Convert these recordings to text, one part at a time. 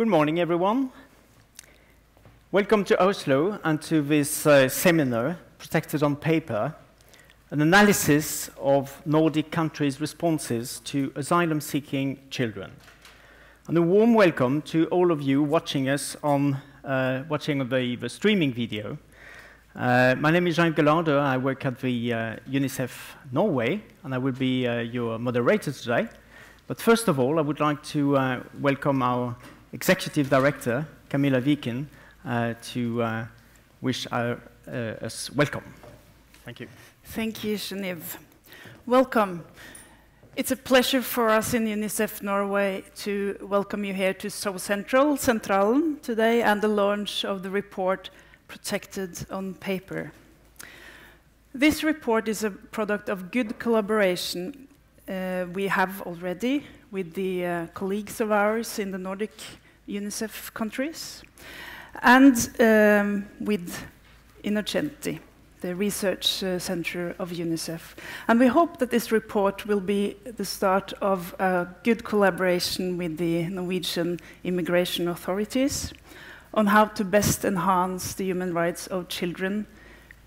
Good morning, everyone. Welcome to Oslo and to this seminar, Protected on Paper, an analysis of Nordic countries' responses to asylum-seeking children. And a warm welcome to all of you watching us on the streaming video. My name is Jean Gallardo. I work at the UNICEF Norway, and I will be your moderator today. But first of all, I would like to welcome our Executive Director, Camilla Viken, to wish us welcome. Thank you. Thank you, Genevieve. Welcome. It's a pleasure for us in UNICEF Norway to welcome you here to Centralen today and the launch of the report Protected on Paper. This report is a product of good collaboration we have already with the colleagues of ours in the Nordic UNICEF countries and with Innocenti, the research center of UNICEF. And we hope that this report will be the start of a good collaboration with the Norwegian immigration authorities on how to best enhance the human rights of children,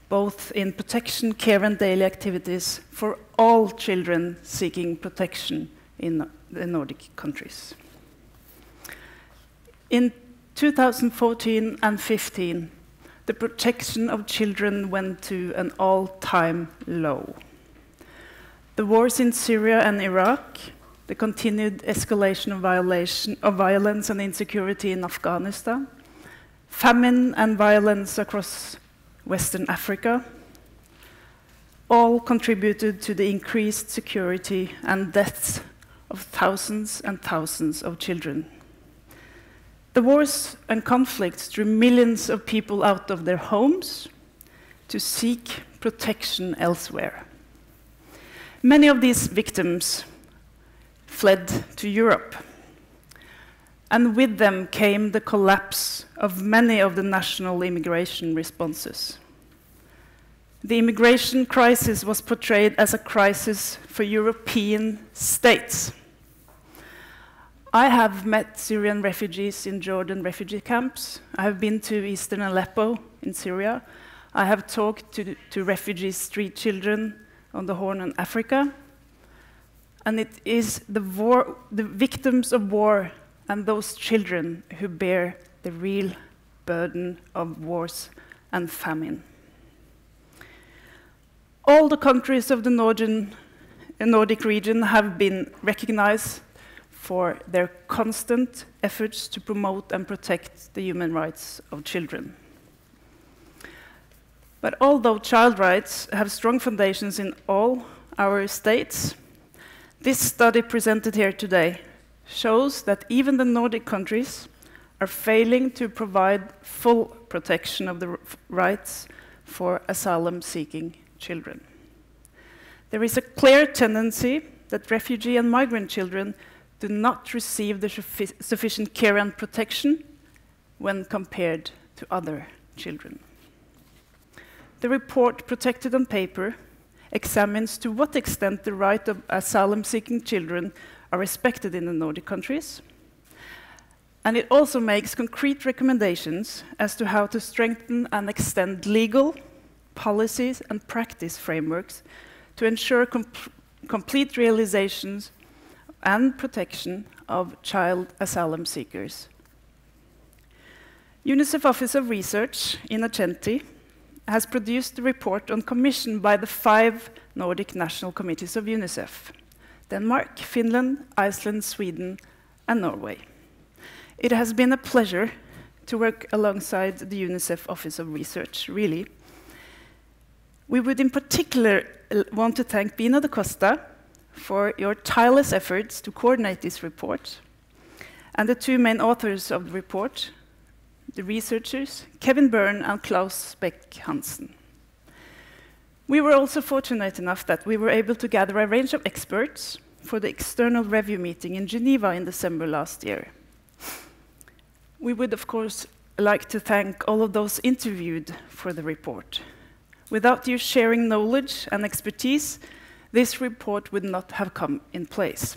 both in protection, care, and daily activities for all children seeking protection in the Nordic countries. In 2014 and 15, the protection of children went to an all-time low. The wars in Syria and Iraq, the continued escalation of violence and insecurity in Afghanistan, famine and violence across Western Africa, all contributed to the increased security and deaths of thousands and thousands of children. The wars and conflicts drew millions of people out of their homes to seek protection elsewhere. Many of these victims fled to Europe, and with them came the collapse of many of the national immigration responses. The immigration crisis was portrayed as a crisis for European states. I have met Syrian refugees in Jordan refugee camps. I have been to eastern Aleppo in Syria. I have talked to refugee street children on the Horn in Africa. And it is the victims of war and those children who bear the real burden of wars and famine. All the countries of the Nordic region have been recognized for their constant efforts to promote and protect the human rights of children. But although child rights have strong foundations in all our states, this study presented here today shows that even the Nordic countries are failing to provide full protection of the rights for asylum-seeking children. There is a clear tendency that refugee and migrant children do not receive the sufficient care and protection when compared to other children. The report, Protected on Paper, examines to what extent the right of asylum-seeking children are respected in the Nordic countries, and it also makes concrete recommendations as to how to strengthen and extend legal, policies, and practice frameworks to ensure complete realizations and protection of child asylum seekers. UNICEF Office of Research, Innocenti, has produced a report on commission by the 5 Nordic national committees of UNICEF: Denmark, Finland, Iceland, Sweden, and Norway. It has been a pleasure to work alongside the UNICEF Office of Research, really. We would in particular want to thank Bina da Costa for your tireless efforts to coordinate this report, and the 2 main authors of the report, the researchers, Kevin Byrne and Klaus Beck-Hansen. We were also fortunate enough that we were able to gather a range of experts for the external review meeting in Geneva in December last year. We would, of course, like to thank all of those interviewed for the report. Without you sharing knowledge and expertise, this report would not have come in place.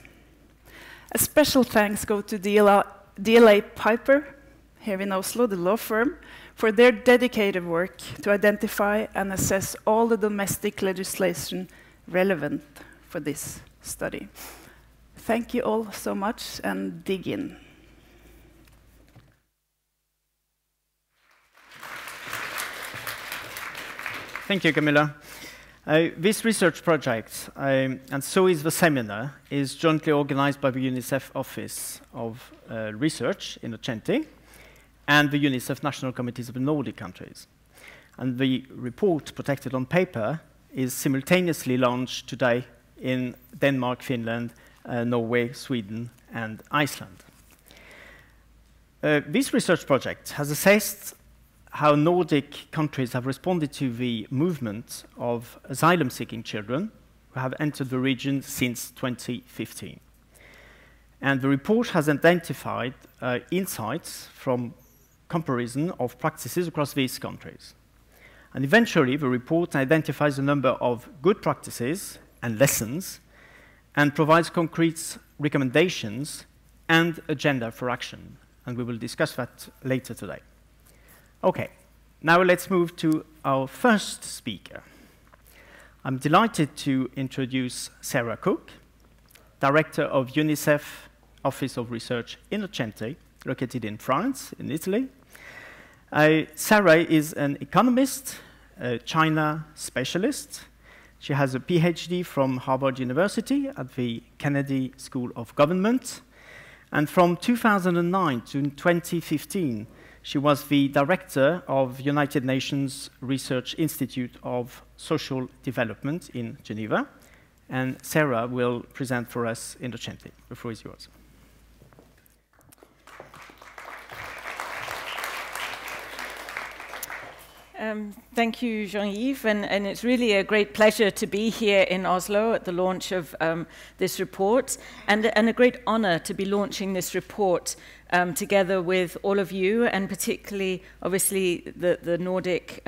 A special thanks go to DLR DLA Piper, here in Oslo, the law firm, for their dedicated work to identify and assess all the domestic legislation relevant for this study. Thank you all so much, and dig in. Thank you, Camilla. This research project, and so is the seminar, is jointly organized by the UNICEF Office of Research in Ocenti and the UNICEF National Committees of the Nordic countries. And the report, protected on paper, is simultaneously launched today in Denmark, Finland, Norway, Sweden, and Iceland. This research project has assessed how Nordic countries have responded to the movement of asylum-seeking children who have entered the region since 2015. And the report has identified insights from comparison of practices across these countries. And eventually, the report identifies a number of good practices and lessons and provides concrete recommendations and agenda for action. And we will discuss that later today. Okay, now let's move to our first speaker. I'm delighted to introduce Sarah Cook, Director of UNICEF Office of Research in Ocenti, located in France, in Italy. Sarah is an economist, a China specialist. She has a PhD from Harvard University at the Kennedy School of Government. And from 2009 to 2015, she was the director of United Nations Research Institute of Social Development in Geneva. And Sarah will present for us in Ocenti. The floor is yours. Thank you, Jean-Yves, and it's really a great pleasure to be here in Oslo at the launch of this report, and a great honor to be launching this report together with all of you, and particularly, obviously, the Nordic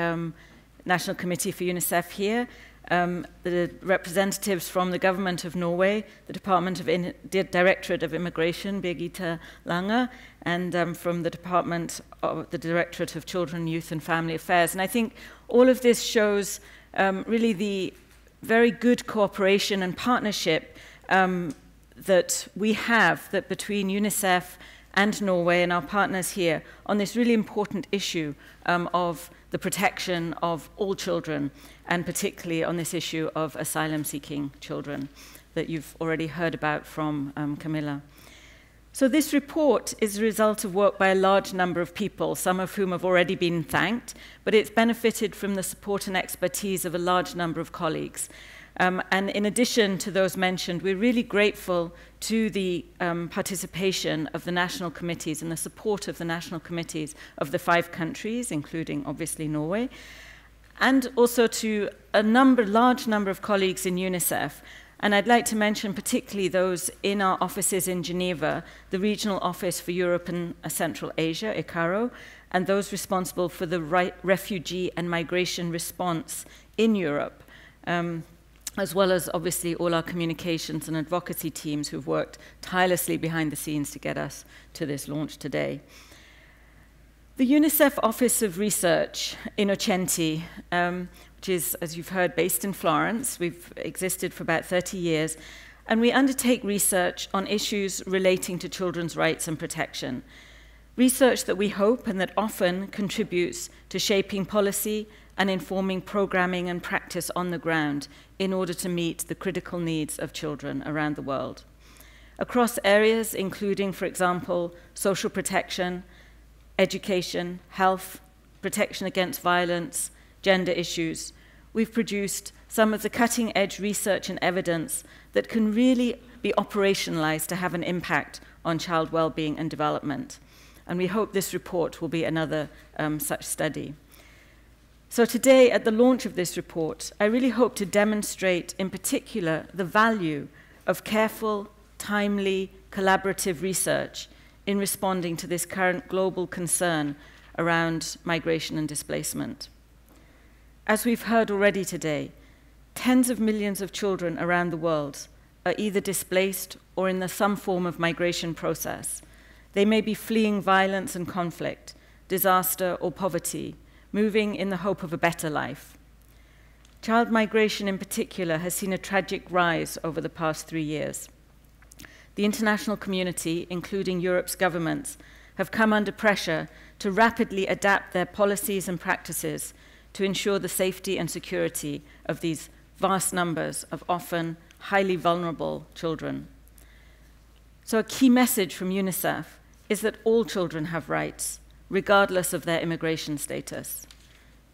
National Committee for UNICEF here, the representatives from the Government of Norway, the Directorate of Immigration, Birgitte Lange, and from the Department of the Directorate of Children, Youth and Family Affairs. And I think all of this shows really the very good cooperation and partnership that we have between UNICEF and Norway and our partners here on this really important issue of the protection of all children, and particularly on this issue of asylum-seeking children that you've already heard about from Camilla. So this report is a result of work by a large number of people, some of whom have already been thanked, but it's benefited from the support and expertise of a large number of colleagues. And in addition to those mentioned, we're really grateful to the participation of the national committees and the support of the national committees of the 5 countries, including obviously Norway, and also to a large number of colleagues in UNICEF. And I'd like to mention particularly those in our offices in Geneva, the Regional Office for Europe and Central Asia, ECARO, and those responsible for the refugee and migration response in Europe, as well as obviously all our communications and advocacy teams who've worked tirelessly behind the scenes to get us to this launch today. The UNICEF Office of Research in Ocenti, which is, as you've heard, based in Florence. We've existed for about 30 years, and we undertake research on issues relating to children's rights and protection. Research that we hope and that often contributes to shaping policy and informing programming and practice on the ground in order to meet the critical needs of children around the world. Across areas including, for example, social protection, education, health, protection against violence, gender issues, we've produced some of the cutting-edge research and evidence that can really be operationalized to have an impact on child well-being and development. And we hope this report will be another such study. So today, at the launch of this report, I really hope to demonstrate in particular the value of careful, timely, collaborative research in responding to this current global concern around migration and displacement. As we've heard already today, tens of millions of children around the world are either displaced or in some form of migration process. They may be fleeing violence and conflict, disaster or poverty, moving in the hope of a better life. Child migration in particular has seen a tragic rise over the past 3 years. The international community, including Europe's governments, have come under pressure to rapidly adapt their policies and practices to ensure the safety and security of these vast numbers of often highly vulnerable children. So a key message from UNICEF is that all children have rights, regardless of their immigration status.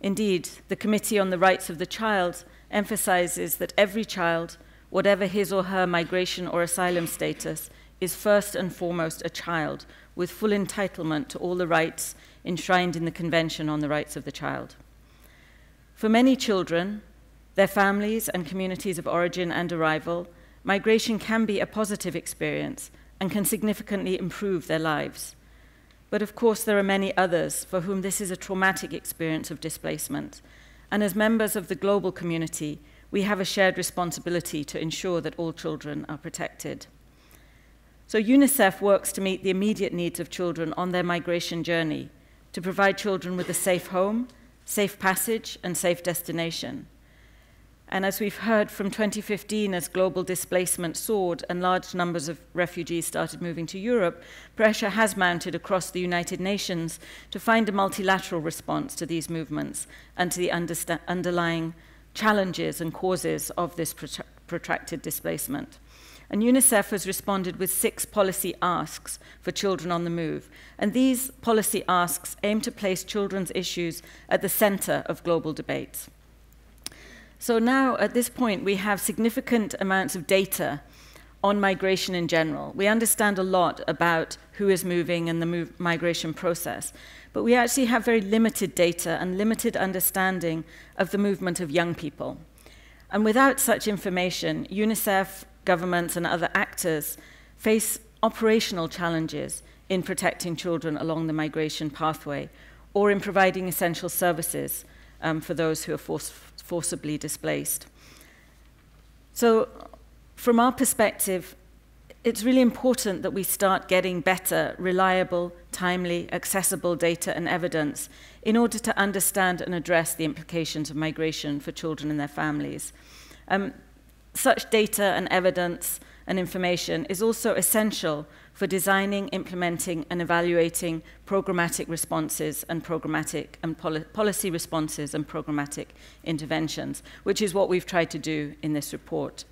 Indeed, the Committee on the Rights of the Child emphasizes that every child, whatever his or her migration or asylum status, is first and foremost a child with full entitlement to all the rights enshrined in the Convention on the Rights of the Child. For many children, their families and communities of origin and arrival, migration can be a positive experience and can significantly improve their lives. But of course, there are many others for whom this is a traumatic experience of displacement. And as members of the global community, we have a shared responsibility to ensure that all children are protected. So UNICEF works to meet the immediate needs of children on their migration journey, to provide children with a safe home, safe passage, and safe destination. And as we've heard from 2015, as global displacement soared and large numbers of refugees started moving to Europe, pressure has mounted across the United Nations to find a multilateral response to these movements and to the underlying challenges and causes of this protracted displacement. And UNICEF has responded with 6 policy asks for children on the move. And these policy asks aim to place children's issues at the center of global debates. So now, at this point, we have significant amounts of data on migration in general. We understand a lot about who is moving and the migration process, but we actually have very limited data and limited understanding of the movement of young people. And without such information, UNICEF, governments, and other actors face operational challenges in protecting children along the migration pathway or in providing essential services for those who are forcibly displaced. So from our perspective, it's really important that we start getting better, reliable, timely, accessible data and evidence in order to understand and address the implications of migration for children and their families. Such data and evidence and information is also essential for designing, implementing, and evaluating programmatic responses and policy responses and programmatic interventions, which is what we've tried to do in this report.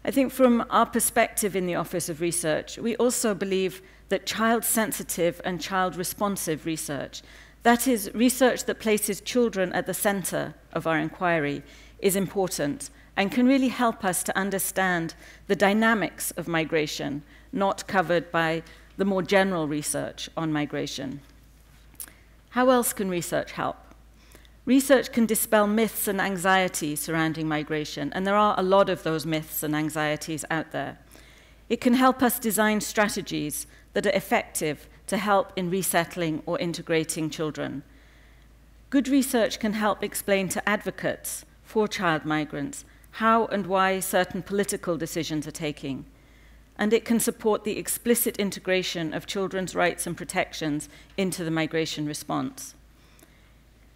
I think from our perspective in the Office of Research, we also believe that child-sensitive and child-responsive research, that is, research that places children at the center of our inquiry, is important and can really help us to understand the dynamics of migration, not covered by the more general research on migration. How else can research help? Research can dispel myths and anxieties surrounding migration, and there are a lot of those myths and anxieties out there. It can help us design strategies that are effective to help in resettling or integrating children. Good research can help explain to advocates for child migrants how and why certain political decisions are taken, and it can support the explicit integration of children's rights and protections into the migration response.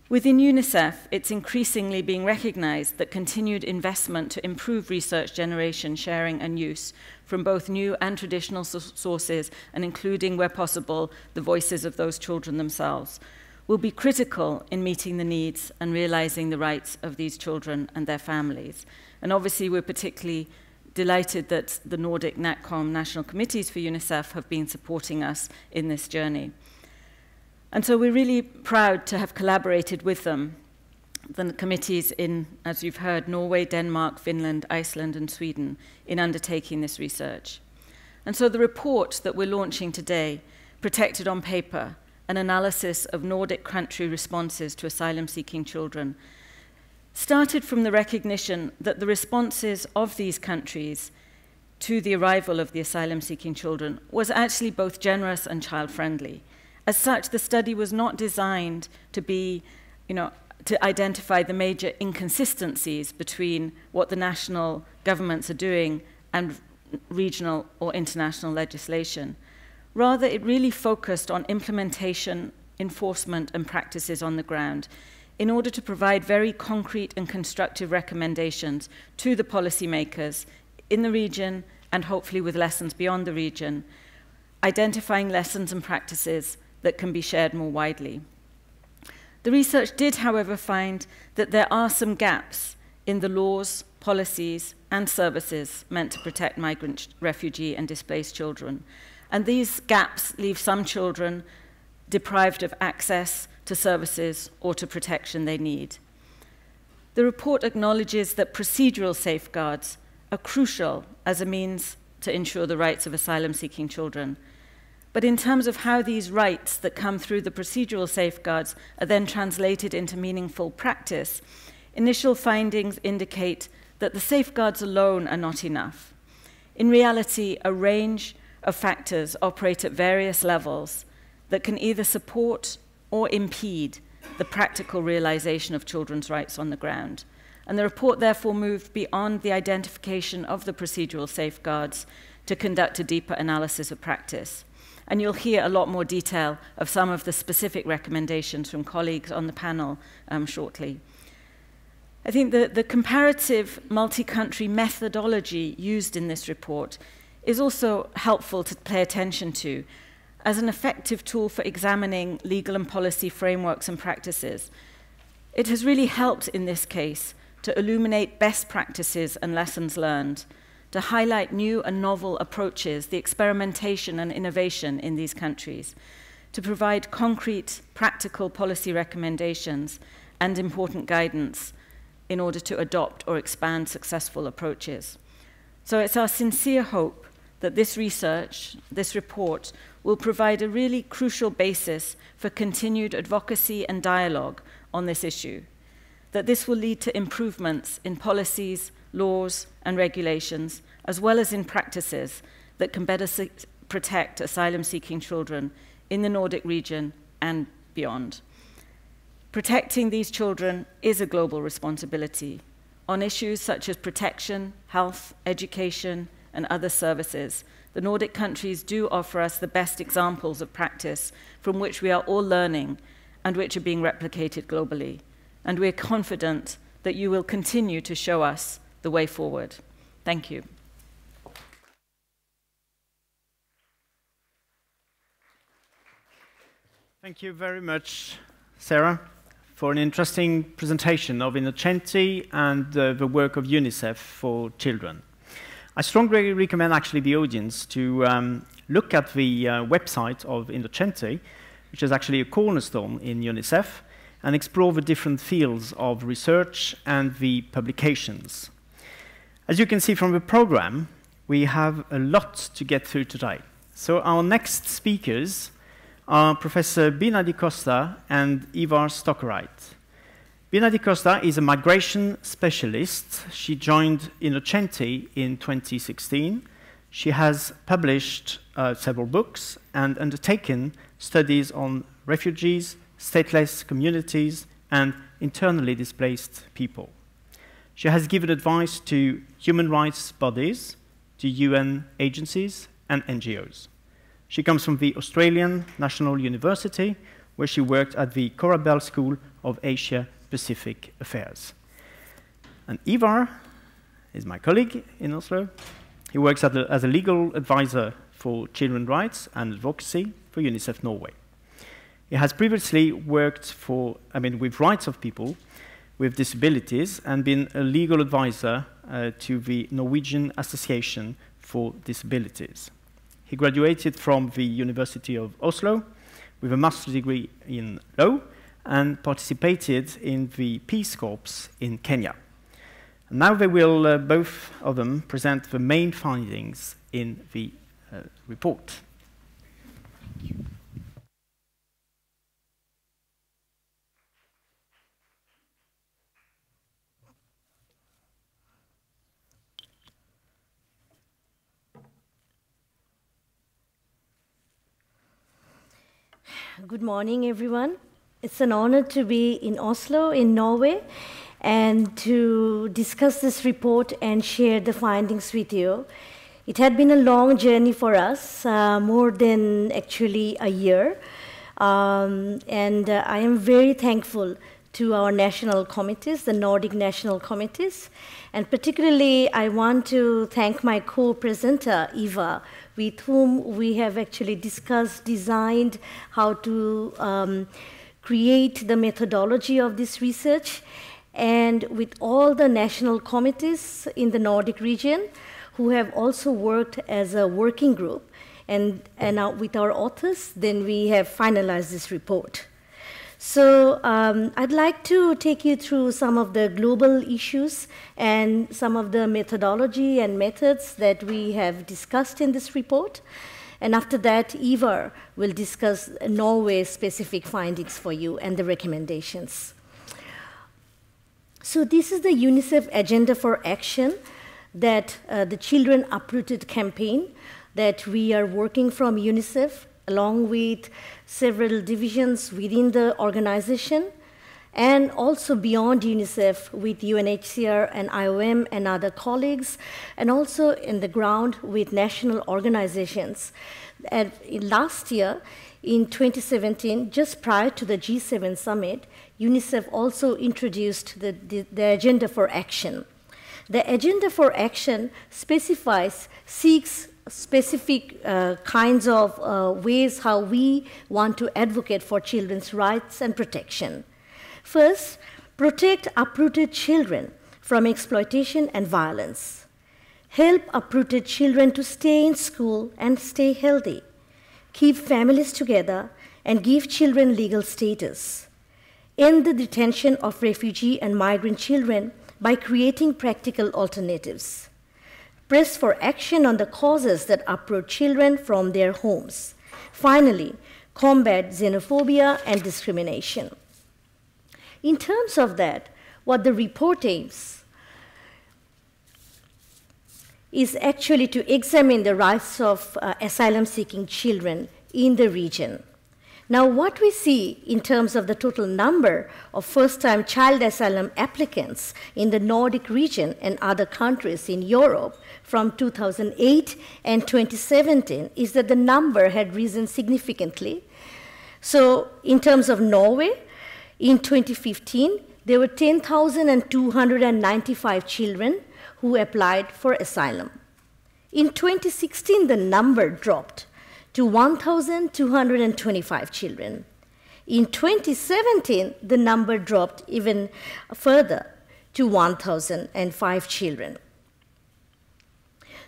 Within UNICEF, it's increasingly being recognized that continued investment to improve research generation, sharing, and use from both new and traditional sources, and including, where possible, the voices of those children themselves, will be critical in meeting the needs and realizing the rights of these children and their families. And obviously, we're particularly delighted that the Nordic NatCom National Committees for UNICEF have been supporting us in this journey. And so we're really proud to have collaborated with them, the committees in, as you've heard, Norway, Denmark, Finland, Iceland, and Sweden, in undertaking this research. And so the report that we're launching today, Protected on Paper, an analysis of Nordic country responses to asylum-seeking children, started from the recognition that the responses of these countries to the arrival of the asylum-seeking children was actually both generous and child-friendly. As such, the study was not designed to be, to identify the major inconsistencies between what the national governments are doing and regional or international legislation. Rather, it really focused on implementation, enforcement, and practices on the ground in order to provide very concrete and constructive recommendations to the policymakers in the region and hopefully with lessons beyond the region, identifying lessons and practices that can be shared more widely. The research did, however, find that there are some gaps in the laws, policies, and services meant to protect migrant, refugee, and displaced children. And these gaps leave some children deprived of access to services or to protection they need. The report acknowledges that procedural safeguards are crucial as a means to ensure the rights of asylum-seeking children. But in terms of how these rights that come through the procedural safeguards are then translated into meaningful practice, initial findings indicate that the safeguards alone are not enough. In reality, a range of factors operate at various levels that can either support or impede the practical realization of children's rights on the ground. And the report therefore moved beyond the identification of the procedural safeguards to conduct a deeper analysis of practice. And you'll hear a lot more detail of some of the specific recommendations from colleagues on the panel shortly. I think the comparative multi-country methodology used in this report is also helpful to pay attention to as an effective tool for examining legal and policy frameworks and practices. It has really helped in this case to illuminate best practices and lessons learned, to highlight new and novel approaches, the experimentation and innovation in these countries, to provide concrete, practical policy recommendations and important guidance in order to adopt or expand successful approaches. So it's our sincere hope that this research, this report, will provide a really crucial basis for continued advocacy and dialogue on this issue, that this will lead to improvements in policies, laws, and regulations, as well as in practices that can better protect asylum-seeking children in the Nordic region and beyond. Protecting these children is a global responsibility on issues such as protection, health, education, and other services. The Nordic countries do offer us the best examples of practice from which we are all learning and which are being replicated globally. And we're confident that you will continue to show us the way forward. Thank you. Thank you very much, Sarah, for an interesting presentation of Innocenti and the work of UNICEF for children. I strongly recommend actually the audience to look at the website of Innocenti, which is actually a cornerstone in UNICEF, and explore the different fields of research and the publications. As you can see from the program, we have a lot to get through today. So our next speakers are Professor Bina Di Costa and Ivar Stockereit. Bina Di Costa is a migration specialist. She joined Innocenti in 2016. She has published several books and undertaken studies on refugees, stateless communities, and internally displaced people. She has given advice to human rights bodies, to UN agencies, and NGOs. She comes from the Australian National University, where she worked at the Cora Bell School of Asia-Pacific Affairs. And Ivar is my colleague in Oslo. He works as a legal advisor for children's rights and advocacy for UNICEF Norway. He has previously worked with rights of people with disabilities and been a legal advisor to the Norwegian Association for Disabilities. He graduated from the University of Oslo with a master's degree in law and participated in the Peace Corps in Kenya. And now they will, both of them, present the main findings in the report. Thank you. Good morning, everyone. It's an honor to be in Oslo, in Norway, and to discuss this report and share the findings with you. It had been a long journey for us, more than actually a year. And I am very thankful to our national committees, the Nordic national committees. And particularly, I want to thank my co-presenter, Eva, with whom we have actually discussed, designed how to create the methodology of this research, and with all the national committees in the Nordic region who have also worked as a working group. And with our authors, then we have finalized this report. So I'd like to take you through some of the global issues and some of the methodology and methods that we have discussed in this report. And after that, Eva will discuss Norway-specific findings for you and the recommendations. So this is the UNICEF Agenda for Action, that the Children Uprooted campaign that we are working from UNICEF, along with several divisions within the organization, and also beyond UNICEF with UNHCR and IOM and other colleagues, and also in the ground with national organizations. And last year, in 2017, just prior to the G7 summit, UNICEF also introduced the Agenda for Action. The Agenda for Action seeks specific kinds of ways how we want to advocate for children's rights and protection. First, protect uprooted children from exploitation and violence. Help uprooted children to stay in school and stay healthy. Keep families together and give children legal status. End the detention of refugee and migrant children by creating practical alternatives. Press for action on the causes that uproot children from their homes. Finally, combat xenophobia and discrimination. In terms of that, what the report aims is actually to examine the rights of asylum-seeking children in the region. Now, what we see in terms of the total number of first-time child asylum applicants in the Nordic region and other countries in Europe from 2008 and 2017 is that the number had risen significantly. So in terms of Norway, in 2015, there were 10,295 children who applied for asylum. In 2016, the number dropped to 1,225 children. In 2017, the number dropped even further to 1,005 children.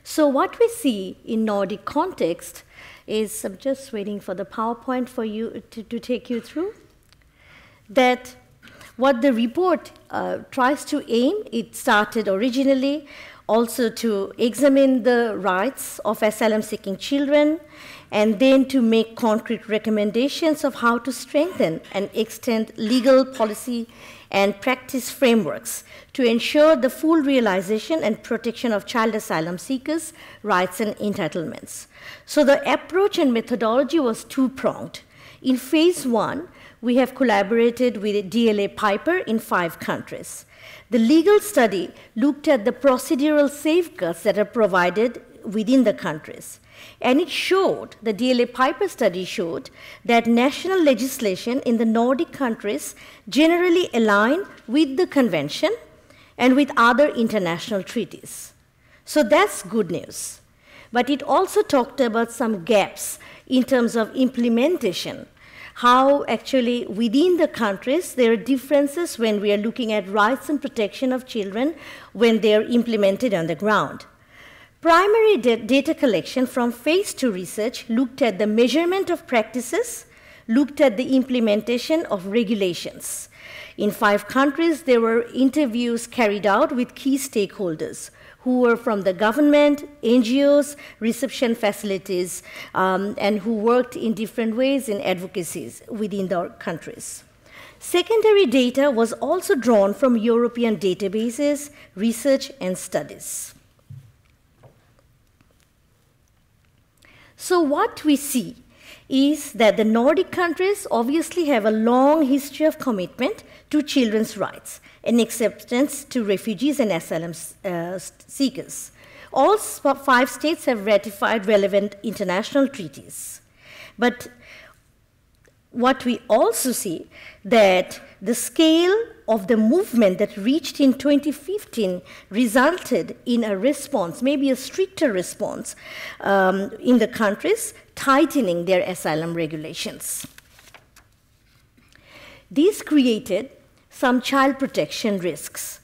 So what we see in Nordic context is, I'm just waiting for the PowerPoint for you to take you through, that what the report tries to aim, it started originally also to examine the rights of asylum-seeking children, and then to make concrete recommendations of how to strengthen and extend legal policy and practice frameworks to ensure the full realization and protection of child asylum seekers' rights and entitlements. So the approach and methodology was two-pronged. In phase one, we have collaborated with DLA Piper in 5 countries. The legal study looked at the procedural safeguards that are provided within the countries. And it showed, the DLA Piper study showed, that national legislation in the Nordic countries generally align with the convention and with other international treaties. So that's good news. But it also talked about some gaps in terms of implementation, how actually within the countries there are differences when we are looking at rights and protection of children when they are implemented on the ground. Primary data collection from phase 2 research looked at the measurement of practices, looked at the implementation of regulations. In 5 countries, there were interviews carried out with key stakeholders who were from the government, NGOs, reception facilities, and who worked in different ways in advocacies within the countries. Secondary data was also drawn from European databases, research, and studies. So what we see is that the Nordic countries obviously have a long history of commitment to children's rights and acceptance to refugees and asylum seekers. all 5 states have ratified relevant international treaties. But what we also see that the scale of the movement that reached in 2015 resulted in a response, maybe a stricter response, in the countries tightening their asylum regulations. These created some child protection risks.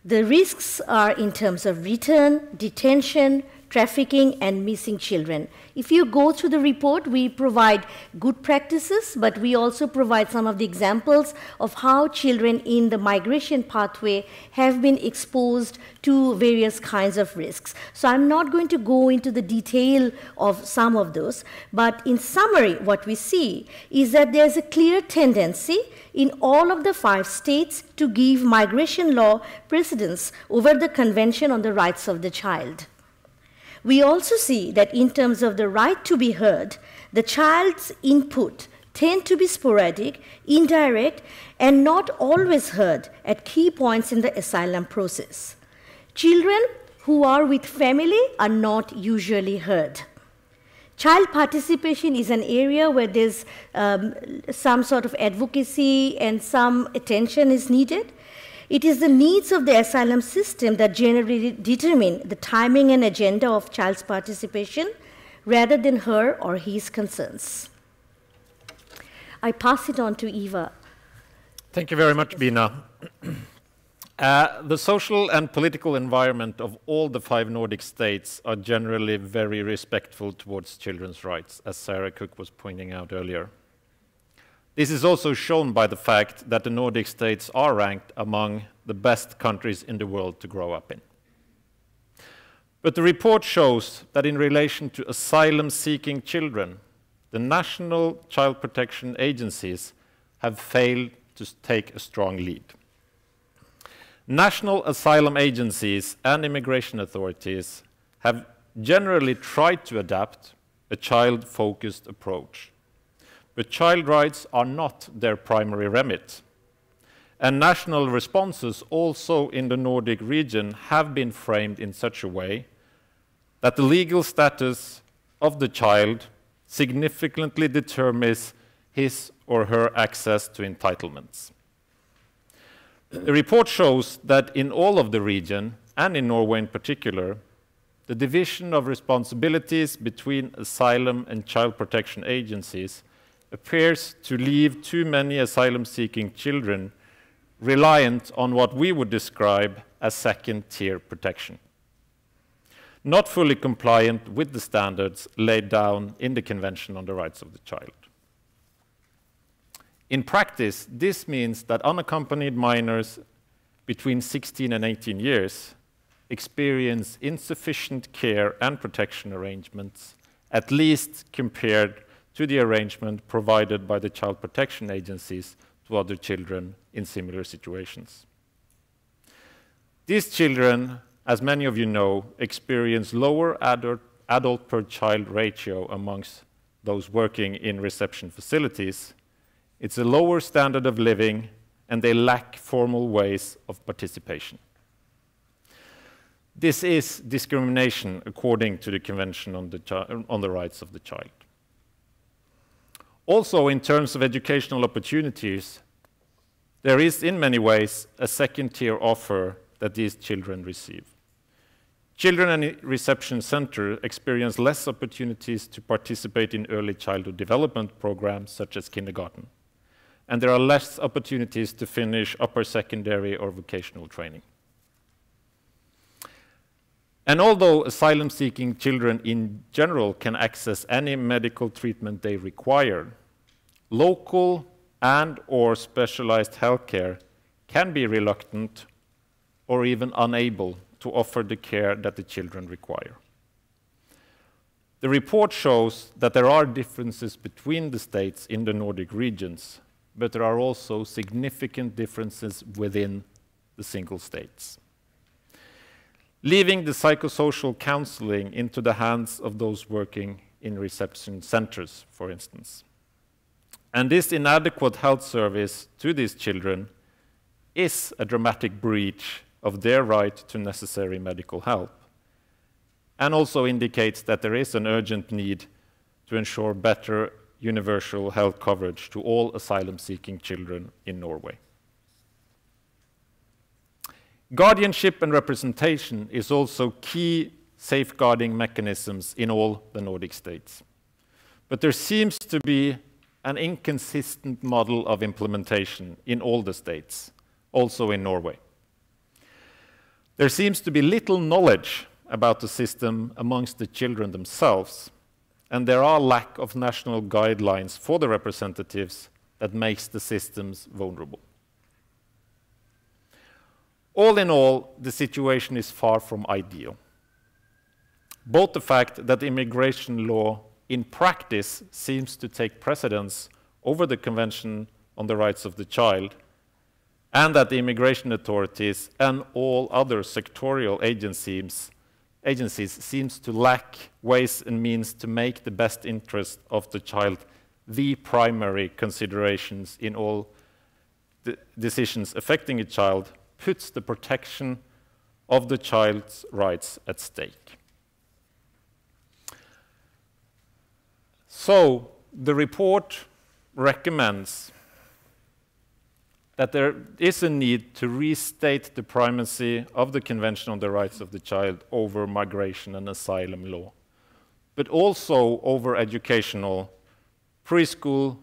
The risks are in terms of return, detention, trafficking, and missing children. If you go through the report, we provide good practices, but we also provide some of the examples of how children in the migration pathway have been exposed to various kinds of risks. So I'm not going to go into the detail of some of those, but in summary, what we see is that there's a clear tendency in all of the 5 states to give migration law precedence over the Convention on the Rights of the Child. We also see that in terms of the right to be heard, the child's input tend to be sporadic, indirect, and not always heard at key points in the asylum process. Children who are with family are not usually heard. Child participation is an area where there's some sort of advocacy and some attention is needed. It is the needs of the asylum system that generally determine the timing and agenda of child's participation rather than her or his concerns. I pass it on to Eva. Thank you very much, Bina. The social and political environment of all the 5 Nordic states are generally very respectful towards children's rights, as Sarah Cook was pointing out earlier. This is also shown by the fact that the Nordic states are ranked among the best countries in the world to grow up in. But the report shows that in relation to asylum-seeking children, the national child protection agencies have failed to take a strong lead. National asylum agencies and immigration authorities have generally tried to adapt a child-focused approach. But child rights are not their primary remit. And national responses also in the Nordic region have been framed in such a way that the legal status of the child significantly determines his or her access to entitlements. The report shows that in all of the region, and in Norway in particular, the division of responsibilities between asylum and child protection agencies appears to leave too many asylum-seeking children reliant on what we would describe as second-tier protection, not fully compliant with the standards laid down in the Convention on the Rights of the Child. In practice, this means that unaccompanied minors between 16 and 18 years experience insufficient care and protection arrangements, at least compared to the arrangement provided by the child protection agencies to other children in similar situations. These children, as many of you know, experience lower adult per child ratio amongst those working in reception facilities. It's a lower standard of living, and they lack formal ways of participation. This is discrimination according to the Convention on the Rights of the Child. Also, in terms of educational opportunities, there is in many ways a second-tier offer that these children receive. Children in reception center experience less opportunities to participate in early childhood development programs such as kindergarten, and there are less opportunities to finish upper secondary or vocational training. And although asylum-seeking children in general can access any medical treatment they require, local and/or specialized healthcare can be reluctant or even unable to offer the care that the children require. The report shows that there are differences between the states in the Nordic regions, but there are also significant differences within the single states. Leaving the psychosocial counseling into the hands of those working in reception centers, for instance. And this inadequate health service to these children is a dramatic breach of their right to necessary medical help. and also indicates that there is an urgent need to ensure better universal health coverage to all asylum-seeking children in Norway. Guardianship and representation is also key safeguarding mechanisms in all the Nordic states. But there seems to be an inconsistent model of implementation in all the states, also in Norway. There seems to be little knowledge about the system amongst the children themselves, and there are lack of national guidelines for the representatives that makes the systems vulnerable. All in all, the situation is far from ideal. Both the fact that immigration law in practice seems to take precedence over the Convention on the Rights of the Child, and that the immigration authorities and all other sectorial agencies seems to lack ways and means to make the best interest of the child the primary considerations in all the decisions affecting a child, puts the protection of the child's rights at stake. So, the report recommends that there is a need to restate the primacy of the Convention on the Rights of the Child over migration and asylum law, but also over educational, preschool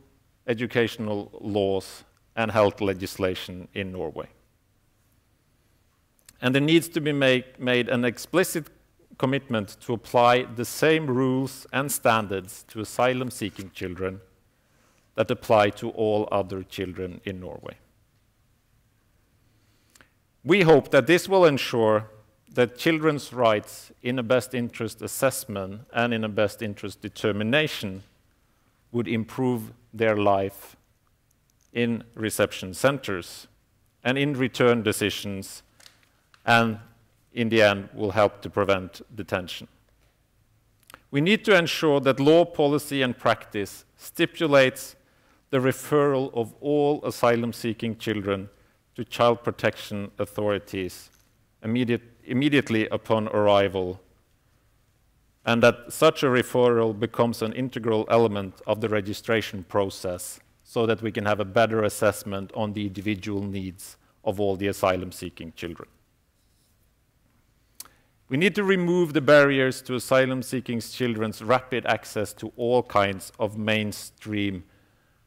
educational laws and health legislation in Norway. And there needs to be made an explicit commitment to apply the same rules and standards to asylum-seeking children that apply to all other children in Norway. We hope that this will ensure that children's rights in a best interest assessment and in a best interest determination would improve their life in reception centers and in return decisions, and in the end will help to prevent detention. We need to ensure that law, policy and practice stipulates the referral of all asylum-seeking children to child protection authorities immediately upon arrival, and that such a referral becomes an integral element of the registration process so that we can have a better assessment on the individual needs of all the asylum-seeking children. We need to remove the barriers to asylum-seeking children's rapid access to all kinds of mainstream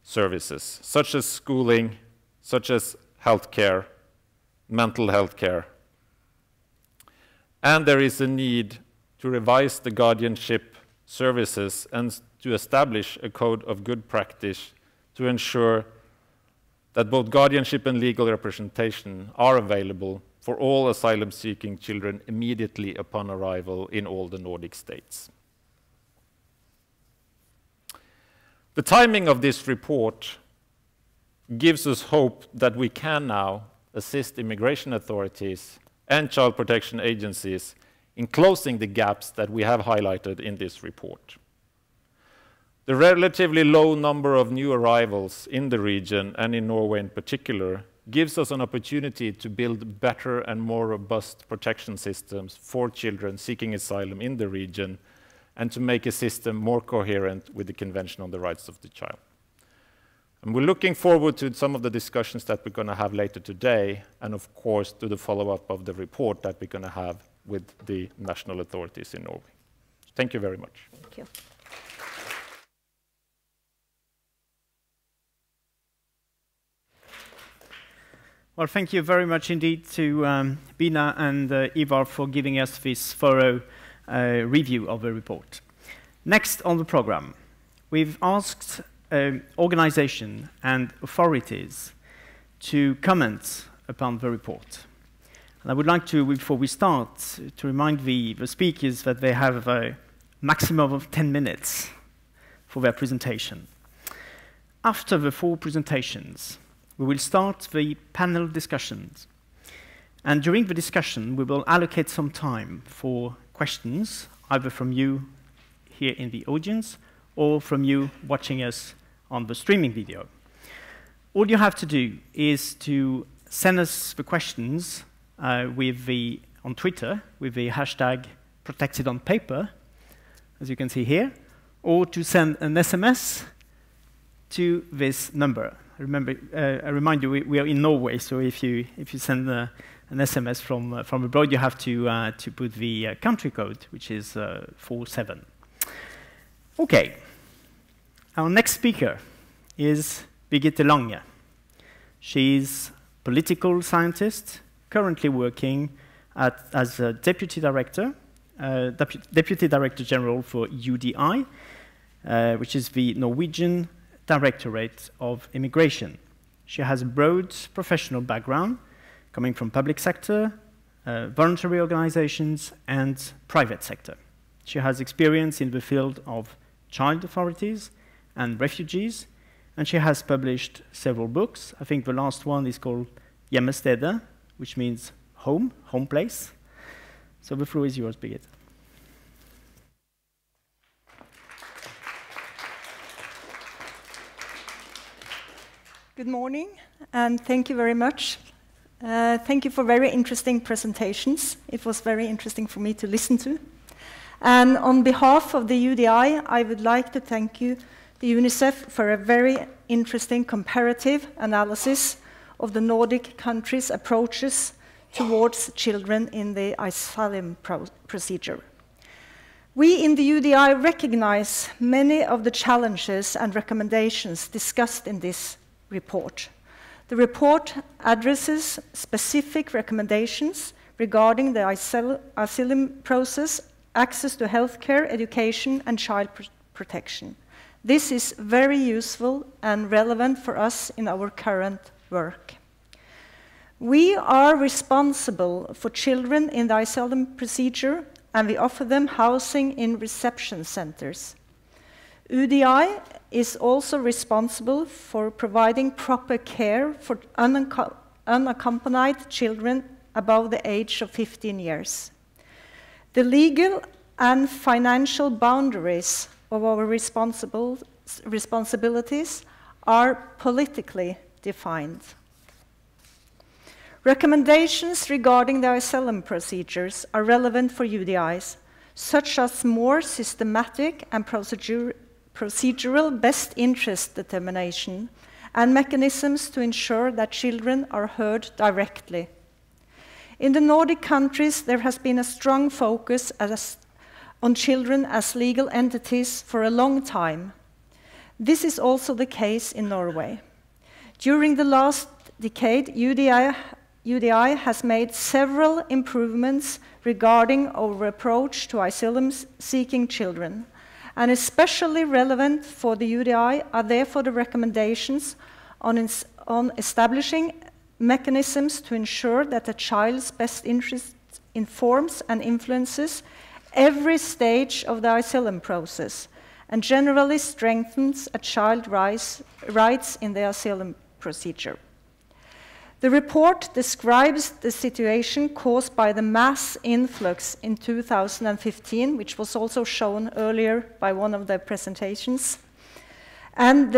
services, such as schooling, such as healthcare, mental health care. And there is a need to revise the guardianship services and to establish a code of good practice to ensure that both guardianship and legal representation are available for all asylum-seeking children immediately upon arrival in all the Nordic states. The timing of this report gives us hope that we can now assist immigration authorities and child protection agencies in closing the gaps that we have highlighted in this report. The relatively low number of new arrivals in the region, and in Norway in particular, gives us an opportunity to build better and more robust protection systems for children seeking asylum in the region, and to make a system more coherent with the Convention on the Rights of the Child. And we're looking forward to some of the discussions that we're going to have later today, and of course to the follow-up of the report that we're going to have with the national authorities in Norway. Thank you very much. Thank you. Well, thank you very much indeed to Bina and Ivar for giving us this thorough review of the report. Next on the program, we've asked organizations and authorities to comment upon the report. And I would like to, before we start, to remind the speakers that they have a maximum of 10 minutes for their presentation. After the 4 presentations, we will start the panel discussions. And during the discussion, we will allocate some time for questions, either from you here in the audience or from you watching us on the streaming video. All you have to do is to send us the questions on Twitter with the hashtag protected on paper, as you can see here, or to send an SMS to this number. Remember, I remind you, we are in Norway, so if you send an SMS from abroad, you have to put the country code, which is 47. Okay. Our next speaker is Birgitte Lange. She's a political scientist, currently working as a Deputy Director General for UDI, which is the Norwegian Directorate of Immigration. She has a broad professional background, coming from public sector, voluntary organizations, and private sector. She has experience in the field of child authorities and refugees, and she has published several books. I think the last one is called Hjemmestedet, which means home place. So the floor is yours, Birgitte. Good morning, and thank you very much. Thank you for very interesting presentations. It was very interesting for me to listen to. And on behalf of the UDI, I would like to thank you, the UNICEF, for a very interesting comparative analysis of the Nordic countries' approaches towards children in the asylum procedure. We in the UDI recognize many of the challenges and recommendations discussed in this report. The report addresses specific recommendations regarding the asylum process, access to healthcare, education, and child protection. This is very useful and relevant for us in our current work. We are responsible for children in the asylum procedure, and we offer them housing in reception centers. UDI is also responsible for providing proper care for unaccompanied children above the age of 15 years. The legal and financial boundaries of our responsibilities are politically defined. Recommendations regarding the asylum procedures are relevant for UDIs, such as more systematic and procedural best interest determination and mechanisms to ensure that children are heard directly. In the Nordic countries, there has been a strong focus on children as legal entities for a long time. This is also the case in Norway. During the last decade, UDI has made several improvements regarding our approach to asylum-seeking children, and especially relevant for the UDI are therefore the recommendations on establishing mechanisms to ensure that a child's best interest informs and influences every stage of the asylum process, and generally strengthens a child's rights in the asylum procedure. The report describes the situation caused by the mass influx in 2015, which was also shown earlier by one of the presentations, and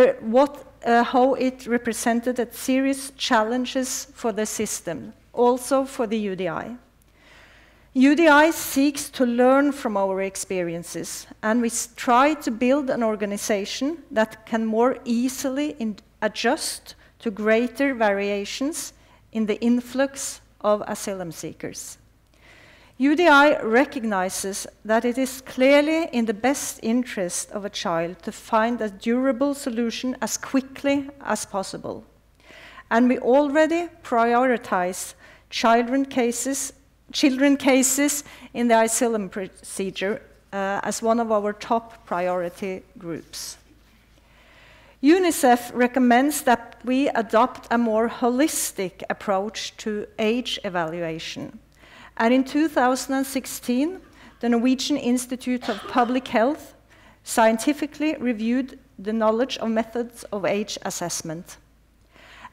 how it represented a serious challenges for the system, also for the UDI. UDI seeks to learn from our experiences, and we try to build an organization that can more easily adjust to greater variations in the influx of asylum seekers. UDI recognizes that it is clearly in the best interest of a child to find a durable solution as quickly as possible. And we already prioritize children cases in the asylum procedure as one of our top priority groups. UNICEF recommends that we adopt a more holistic approach to age evaluation. And in 2016, the Norwegian Institute of Public Health scientifically reviewed the knowledge of methods of age assessment.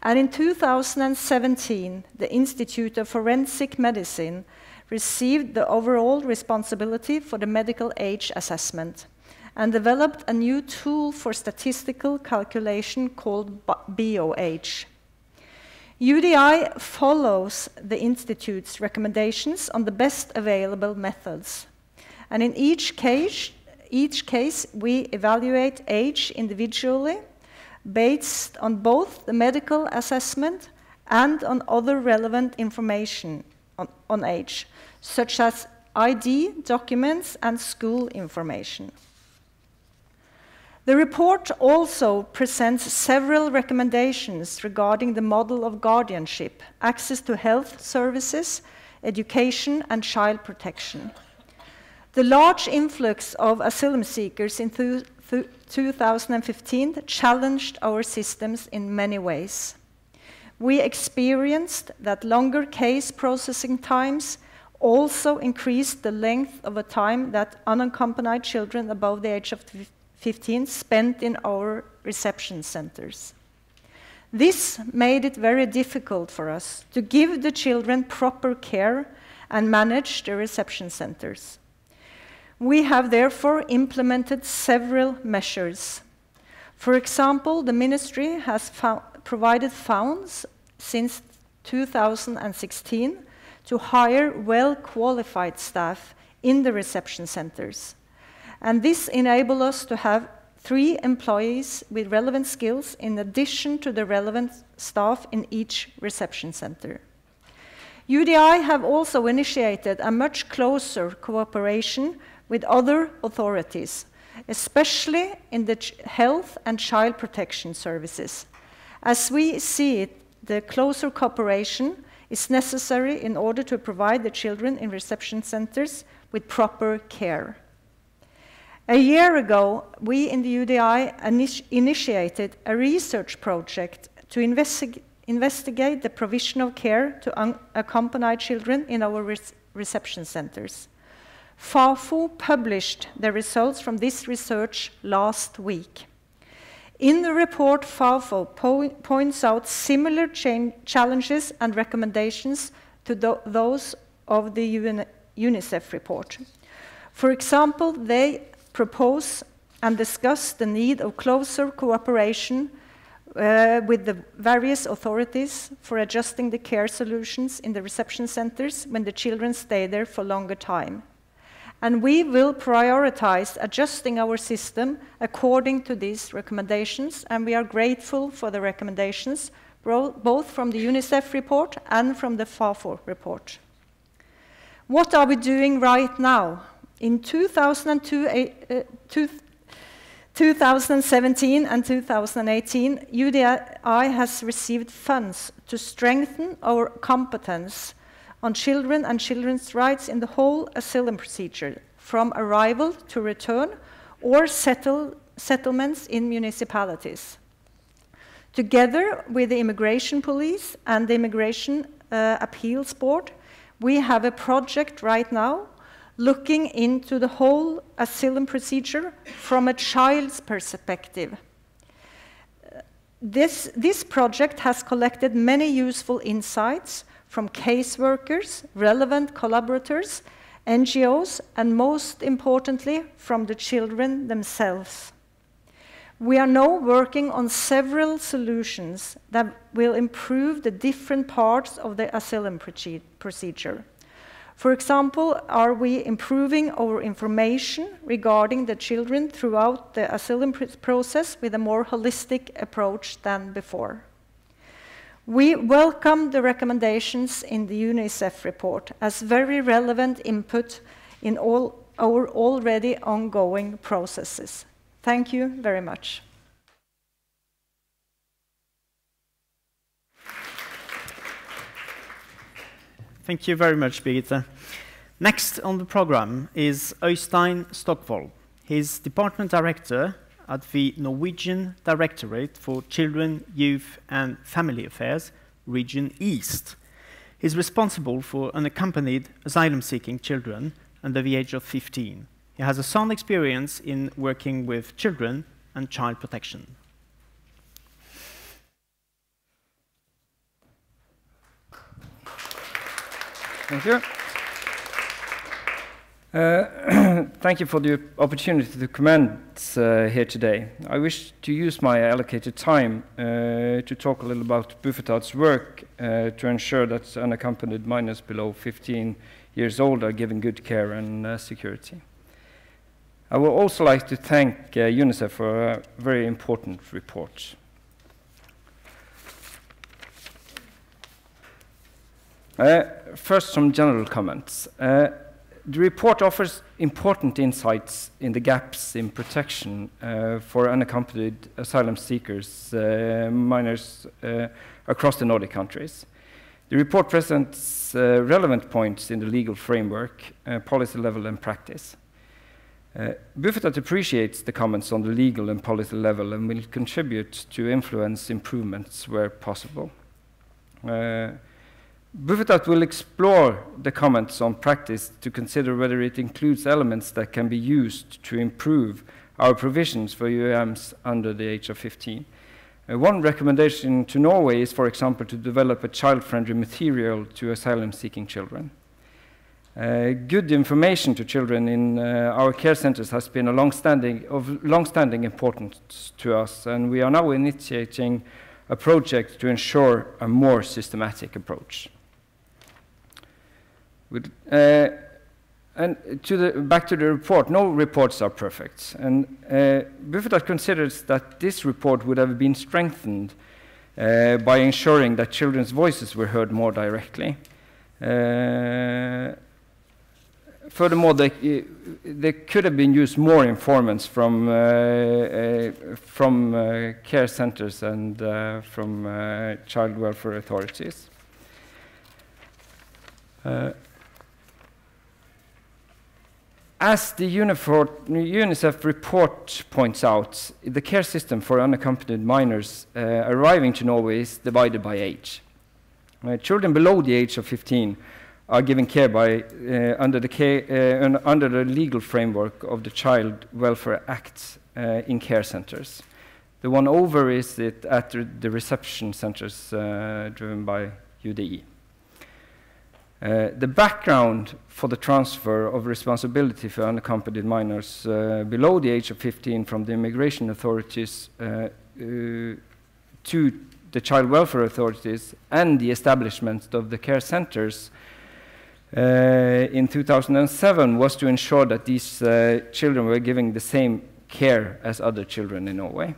And in 2017, the Institute of Forensic Medicine received the overall responsibility for the medical age assessment and developed a new tool for statistical calculation called BioAge. UDI follows the Institute's recommendations on the best available methods. And in each case we evaluate age individually based on both the medical assessment and on other relevant information on age, such as ID, documents, and school information. The report also presents several recommendations regarding the model of guardianship, access to health services, education, and child protection. The large influx of asylum seekers in 2015 challenged our systems in many ways. We experienced that longer case processing times also increased the length of a time that unaccompanied children above the age of 15 spent in our reception centers. This made it very difficult for us to give the children proper care and manage the reception centers. We have therefore implemented several measures. For example, the ministry has provided funds since 2016 to hire well-qualified staff in the reception centers. And this enables us to have 3 employees with relevant skills in addition to the relevant staff in each reception center. UDI have also initiated a much closer cooperation with other authorities, especially in the health and child protection services. As we see it, the closer cooperation is necessary in order to provide the children in reception centers with proper care. A year ago, we in the UDI initiated a research project to investigate the provision of care to unaccompanied children in our reception centers. FAFO published the results from this research last week. In the report, FAFO points out similar challenges and recommendations to those of the UNICEF report. For example, they propose and discuss the need of closer cooperation with the various authorities for adjusting the care solutions in the reception centers when the children stay there for longer time. And we will prioritize adjusting our system according to these recommendations, and we are grateful for the recommendations, both from the UNICEF report and from the FAFO report. What are we doing right now? In 2017 and 2018, UDI has received funds to strengthen our competence on children and children's rights in the whole asylum procedure, from arrival to return or settlements in municipalities. Together with the Immigration Police and the Immigration Appeals Board, we have a project right now looking into the whole asylum procedure from a child's perspective. This project has collected many useful insights from caseworkers, relevant collaborators, NGOs, and most importantly, from the children themselves. We are now working on several solutions that will improve the different parts of the asylum procedure. For example, are we improving our information regarding the children throughout the asylum process with a more holistic approach than before? We welcome the recommendations in the UNICEF report as very relevant input in all our already ongoing processes. Thank you very much. Thank you very much, Birgitte. Next on the program is Øystein Stockvold. He's Department Director at the Norwegian Directorate for Children, Youth and Family Affairs, Region East. He's responsible for unaccompanied asylum-seeking children under the age of 15. He has a sound experience in working with children and child protection. Thank you. Thank you for the opportunity to comment here today. I wish to use my allocated time to talk a little about Bufetat's work to ensure that unaccompanied minors below 15 years old are given good care and security. I would also like to thank UNICEF for a very important report. First, some general comments. The report offers important insights in the gaps in protection for unaccompanied asylum seekers, minors across the Nordic countries. The report presents relevant points in the legal framework, policy level and practice. Bufetat appreciates the comments on the legal and policy level and will contribute to influence improvements where possible. Bufetat will explore the comments on practice to consider whether it includes elements that can be used to improve our provisions for UAMs under the age of 15. One recommendation to Norway is, for example, to develop a child-friendly material to asylum-seeking children. Good information to children in our care centers has been of long-standing importance to us, and we are now initiating a project to ensure a more systematic approach. Back to the report, no reports are perfect, and Bufetat considers that this report would have been strengthened by ensuring that children's voices were heard more directly. Furthermore, there could have been used more informants from care centers and from child welfare authorities. As the UNICEF report points out, the care system for unaccompanied minors arriving to Norway is divided by age. Children below the age of 15 are given care by, under the legal framework of the Child Welfare Act in care centers. The one over is at the reception centers driven by UDI. The background for the transfer of responsibility for unaccompanied minors below the age of 15 from the immigration authorities to the child welfare authorities and the establishment of the care centers in 2007 was to ensure that these children were given the same care as other children in Norway.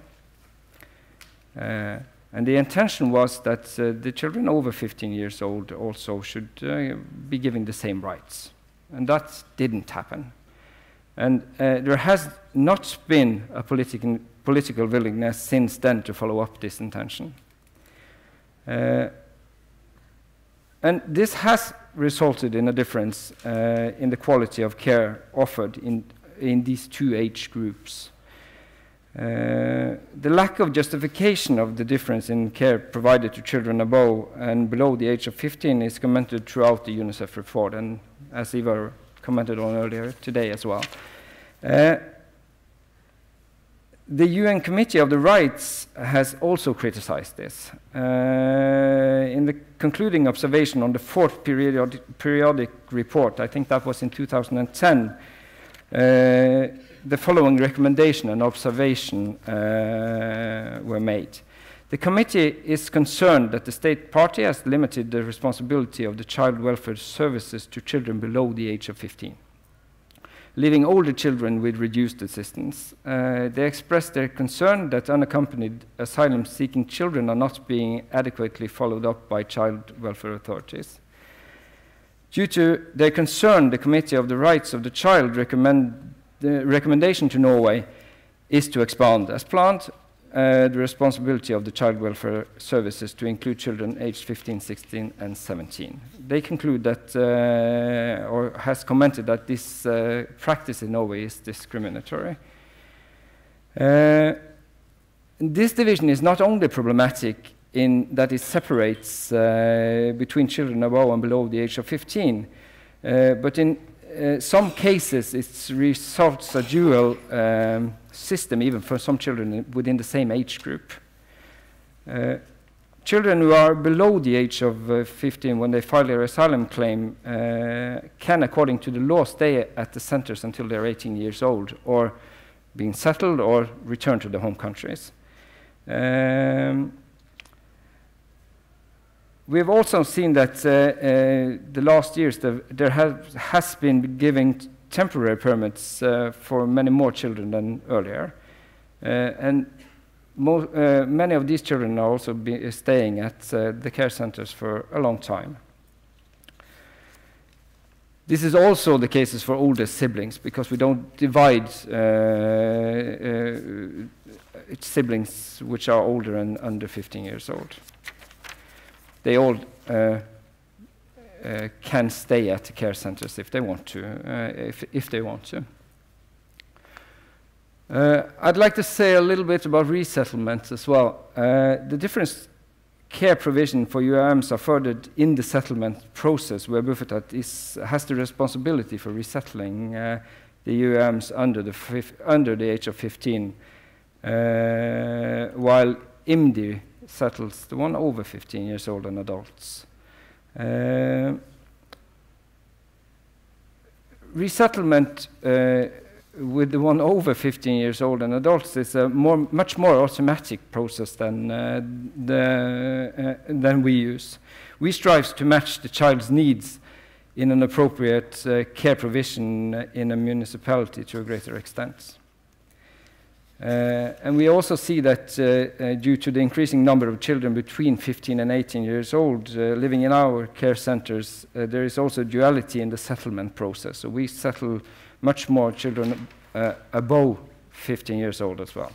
And the intention was that the children over 15 years old also should be given the same rights. And that didn't happen. And there has not been a political willingness since then to follow up this intention. And this has resulted in a difference in the quality of care offered in these two age groups. The lack of justification of the difference in care provided to children above and below the age of 15 is commented throughout the UNICEF report, and as Ivar commented on earlier today as well. The UN Committee of the Rights has also criticized this. In the concluding observation on the fourth periodic report, I think that was in 2010, the following recommendation and observation were made. The committee is concerned that the state party has limited the responsibility of the child welfare services to children below the age of 15, leaving older children with reduced assistance. They expressed their concern that unaccompanied asylum-seeking children are not being adequately followed up by child welfare authorities. Due to their concern, the Committee of the Rights of the Child the recommendation to Norway is to expand, as planned, the responsibility of the child welfare services to include children aged 15, 16, and 17. They conclude that, or has commented that this practice in Norway is discriminatory. This division is not only problematic in that it separates between children above and below the age of 15, but in some cases, it results a dual system, even for some children within the same age group. Children who are below the age of 15 when they file their asylum claim can, according to the law, stay at the centers until they're 18 years old, or being settled or return to their home countries. We have also seen that the last years there has been giving temporary permits for many more children than earlier. And many of these children are also staying at the care centers for a long time. This is also the cases for older siblings, because we don't divide siblings which are older and under 15 years old. They all can stay at the care centers if they want to. If they want to. I'd like to say a little bit about resettlement as well. The different care provision for UAMs are furthered in the settlement process, where Bufetat has the responsibility for resettling the UAMs under the age of 15, while IMDI settles the one over 15 years old and adults. Resettlement with the one over 15 years old and adults is a much more automatic process than we use. We strive to match the child's needs in an appropriate care provision in a municipality to a greater extent. And we also see that due to the increasing number of children between 15 and 18 years old living in our care centers, there is also duality in the settlement process. So we settle much more children above 15 years old as well.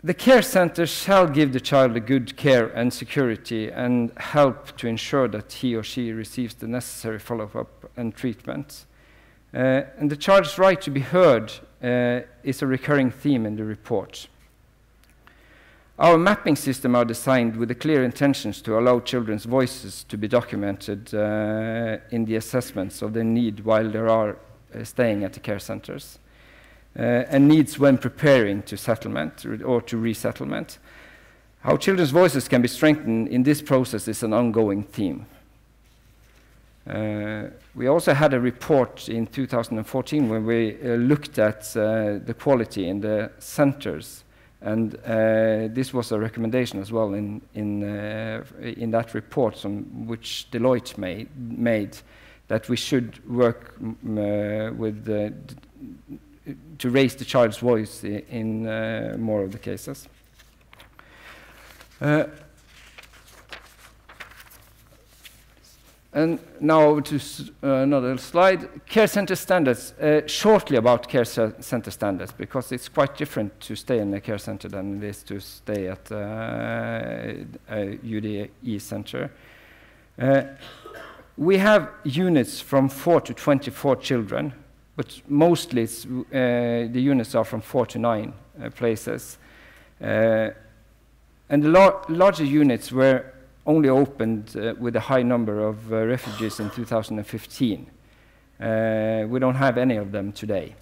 The care center shall give the child a good care and security and help to ensure that he or she receives the necessary follow-up and treatment. And the child's right to be heard is a recurring theme in the report. Our mapping system are designed with the clear intentions to allow children's voices to be documented in the assessments of their need while they are staying at the care centers. And needs when preparing to settlement or to resettlement. How children's voices can be strengthened in this process is an ongoing theme. We also had a report in 2014 when we looked at the quality in the centers, and this was a recommendation as well in that report on which Deloitte made that we should work with to raise the child's voice in more of the cases. And now to another slide. Care center standards. Shortly about care center standards, because it's quite different to stay in a care center than it is to stay at a UDE center. We have units from 4 to 24 children, but mostly the units are from 4 to 9 places. And the larger units were only opened with a high number of refugees in 2015. We don't have any of them today.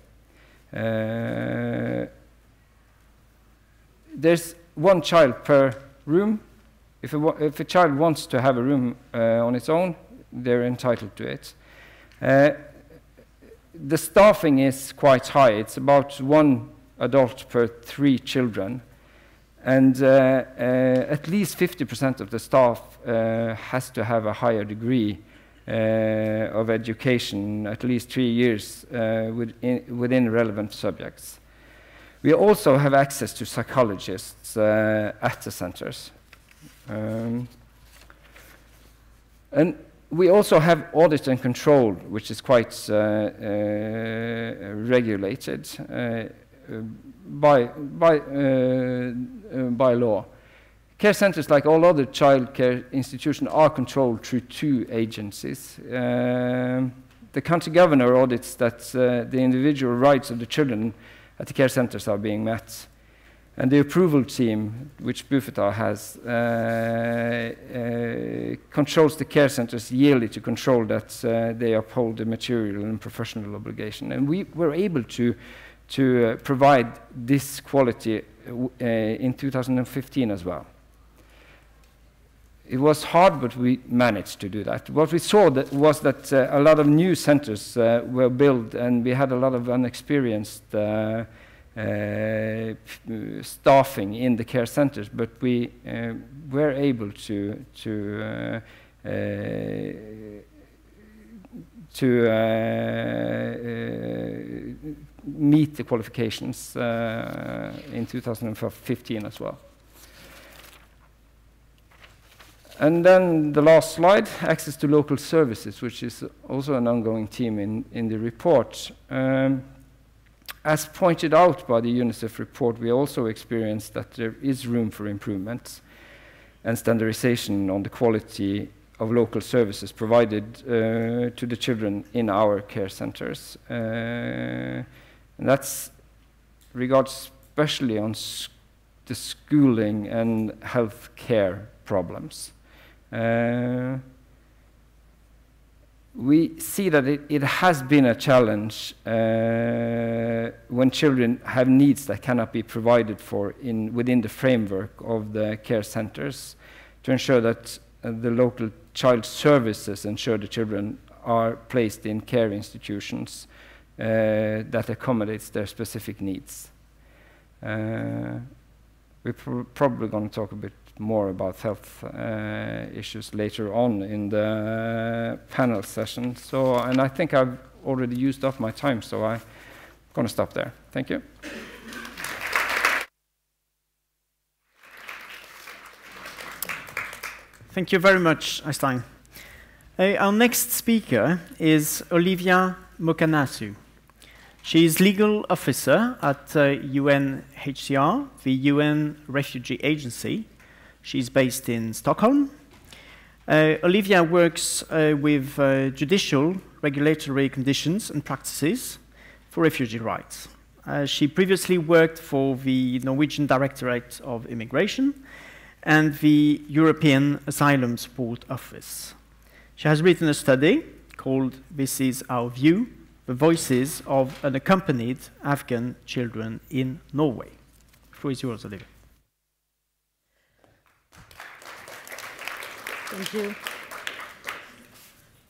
There's one child per room. If a child wants to have a room on its own, they're entitled to it. The staffing is quite high. It's about 1 adult per 3 children. And at least 50% of the staff has to have a higher degree of education, at least 3 years within relevant subjects. We also have access to psychologists at the centers. And we also have audit and control, which is quite regulated by law. Care centers, like all other child care institutions, are controlled through 2 agencies. The county governor audits that the individual rights of the children at the care centers are being met. And the approval team, which Bufetat has, controls the care centers yearly to control that they uphold the material and professional obligation. And we were able to provide this quality in 2015 as well. It was hard, but we managed to do that. What we saw was that a lot of new centers were built, and we had a lot of inexperienced staffing in the care centers, but we were able to meet the qualifications in 2015 as well. And then the last slide, access to local services, which is also an ongoing theme in the report. As pointed out by the UNICEF report, we also experienced that there is room for improvements and standardization on the quality of local services provided to the children in our care centers. And that's regards especially on the schooling and health care problems. We see that it has been a challenge when children have needs that cannot be provided for within the framework of the care centers to ensure that the local child services ensure the children are placed in care institutions that accommodates their specific needs. We're probably going to talk a bit more about health issues later on in the panel session. So, and I think I've already used up my time, so I'm going to stop there. Thank you. Thank you very much, Øystein. Our next speaker is Olivia Mokanasu. She is legal officer at UNHCR, the UN Refugee Agency. She's based in Stockholm. Olivia works with judicial regulatory conditions and practices for refugee rights. She previously worked for the Norwegian Directorate of Immigration and the European Asylum Support Office. She has written a study called This Is Our View, the Voices of Unaccompanied Afghan Children in Norway. The floor is yours, Olivia. Thank you.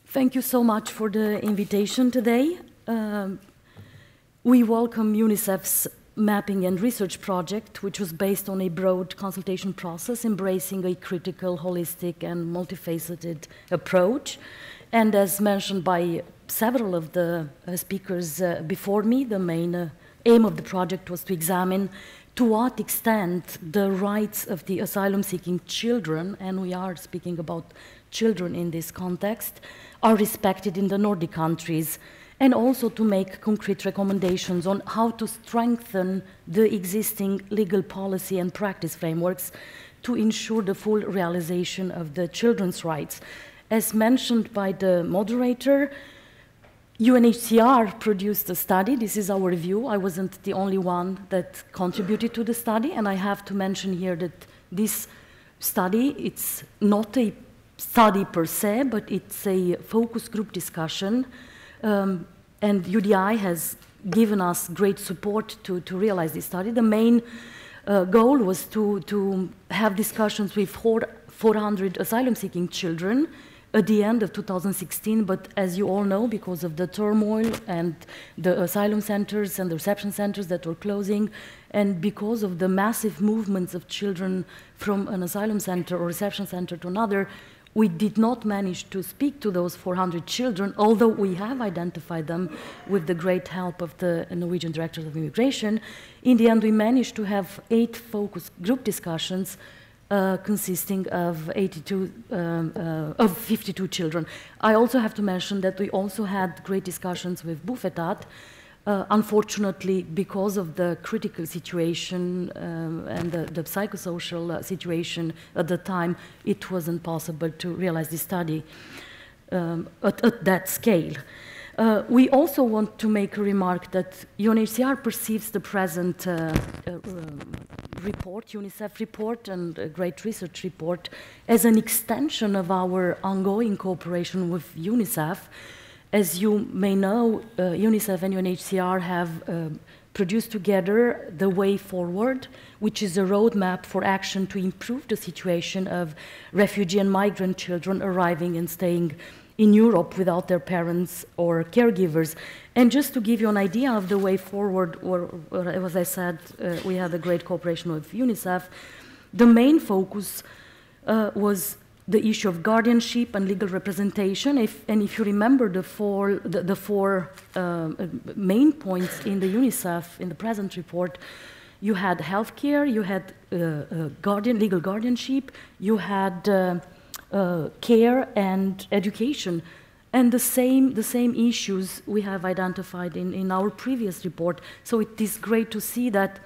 Thank you so much for the invitation today. We welcome UNICEF's mapping and research project, which was based on a broad consultation process, embracing a critical, holistic, and multifaceted approach. And as mentioned by several of the speakers before me, the main aim of the project was to examine to what extent the rights of the asylum-seeking children, and we are speaking about children in this context, are respected in the Nordic countries, and also to make concrete recommendations on how to strengthen the existing legal policy and practice frameworks to ensure the full realization of the children's rights. As mentioned by the moderator, UNHCR produced a study. This is our view. I wasn't the only one that contributed to the study, and I have to mention here that this study, it's not a study per se, but it's a focus group discussion, and UDI has given us great support to realize this study. The main goal was to have discussions with 400 asylum-seeking children at the end of 2016, but as you all know, because of the turmoil and the asylum centers and the reception centers that were closing, and because of the massive movements of children from an asylum center or reception center to another, we did not manage to speak to those 400 children, although we have identified them with the great help of the Norwegian Directorate of Immigration. In the end, we managed to have 8 focus group discussions consisting of 52 children. I also have to mention that we also had great discussions with Bufetat. Unfortunately, because of the critical situation and the psychosocial situation at the time, it wasn't possible to realize this study at that scale. We also want to make a remark that UNHCR perceives the present report, UNICEF report, and a great research report as an extension of our ongoing cooperation with UNICEF. As you may know, UNICEF and UNHCR have produced together the Way Forward, which is a roadmap for action to improve the situation of refugee and migrant children arriving and staying in Europe without their parents or caregivers. And just to give you an idea of the way forward, or as I said, we had a great cooperation with UNICEF. The main focus was the issue of guardianship and legal representation. And if you remember the four main points in the UNICEF, in the present report, you had healthcare, you had legal guardianship, you had care and education. And the same issues we have identified in our previous report. So it is great to see that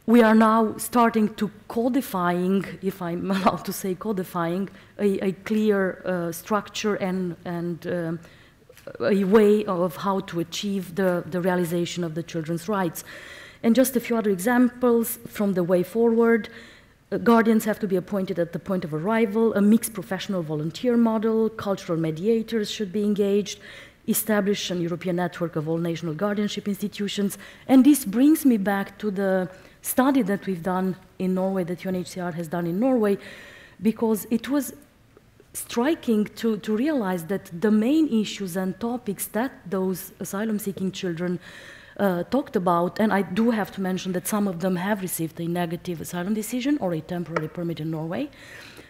we are now starting to codifying, if I'm allowed to say codifying, a clear structure and a way of how to achieve the realization of the children's rights. And just a few other examples from the way forward. Guardians have to be appointed at the point of arrival, a mixed professional volunteer model, cultural mediators should be engaged, establish an European network of all national guardianship institutions. And this brings me back to the study that we've done in Norway, that UNHCR has done in Norway, because it was striking to realize that the main issues and topics that those asylum-seeking children talked about, and I do have to mention that some of them have received a negative asylum decision or a temporary permit in Norway.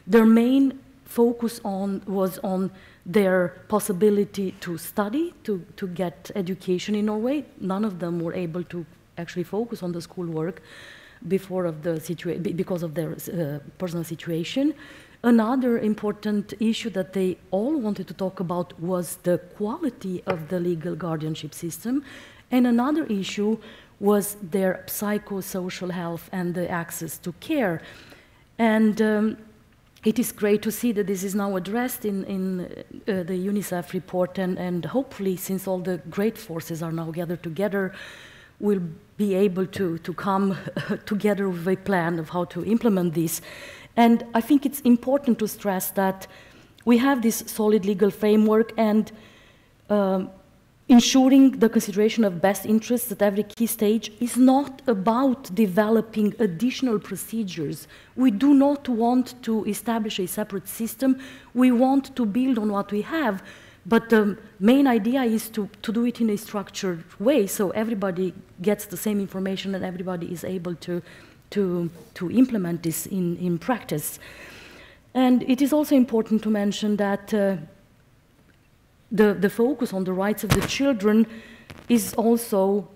Their main focus was on their possibility to study, to get education in Norway. None of them were able to actually focus on the schoolwork because of their personal situation. Another important issue that they all wanted to talk about was the quality of the legal guardianship system. And another issue was their psychosocial health and the access to care. And it is great to see that this is now addressed in the UNICEF report, and hopefully, since all the great forces are now gathered together, we'll be able to come together with a plan of how to implement this. And I think it's important to stress that we have this solid legal framework, and ensuring the consideration of best interests at every key stage is not about developing additional procedures. We do not want to establish a separate system. We want to build on what we have, but the main idea is to do it in a structured way, so everybody gets the same information and everybody is able to implement this in practice. And it is also important to mention that the focus on the rights of the children is also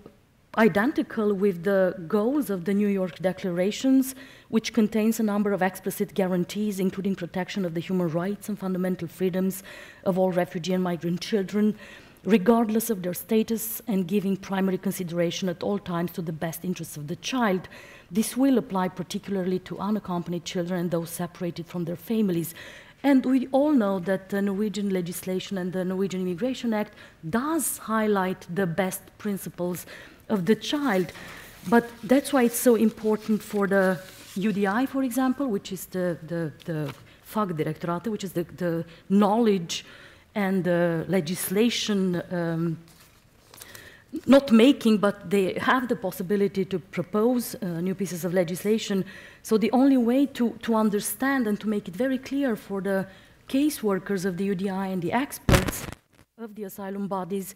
identical with the goals of the New York Declarations, which contains a number of explicit guarantees, including protection of the human rights and fundamental freedoms of all refugee and migrant children, regardless of their status, and giving primary consideration at all times to the best interests of the child. This will apply particularly to unaccompanied children and those separated from their families. And we all know that the Norwegian legislation and the Norwegian Immigration Act does highlight the best principles of the child. But that's why it's so important for the UDI, for example, which is the Fagdirektoratet, which is the knowledge and the legislation not making, but they have the possibility to propose new pieces of legislation. So the only way to understand and to make it very clear for the caseworkers of the UDI and the experts of the asylum bodies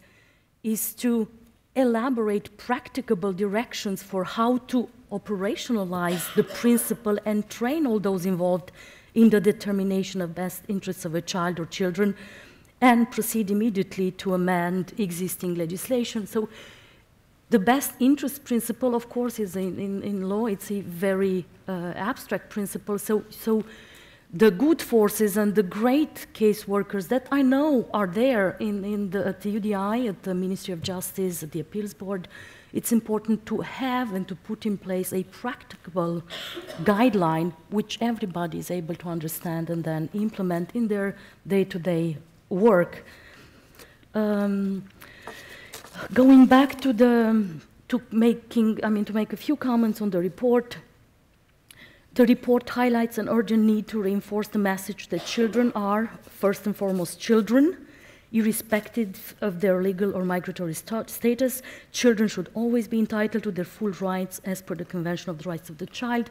is to elaborate practicable directions for how to operationalize the principle and train all those involved in the determination of best interests of a child or children, and proceed immediately to amend existing legislation. So the best interest principle, of course, is in law, it's a very abstract principle. So the good forces and the great caseworkers that I know are there at the UDI, at the Ministry of Justice, at the Appeals Board, it's important to have and to put in place a practicable guideline which everybody is able to understand and then implement in their day-to-day work. Going back to make a few comments on the report. The report highlights an urgent need to reinforce the message that children are, first and foremost, children, irrespective of their legal or migratory status. Children should always be entitled to their full rights as per the Convention of the Rights of the Child.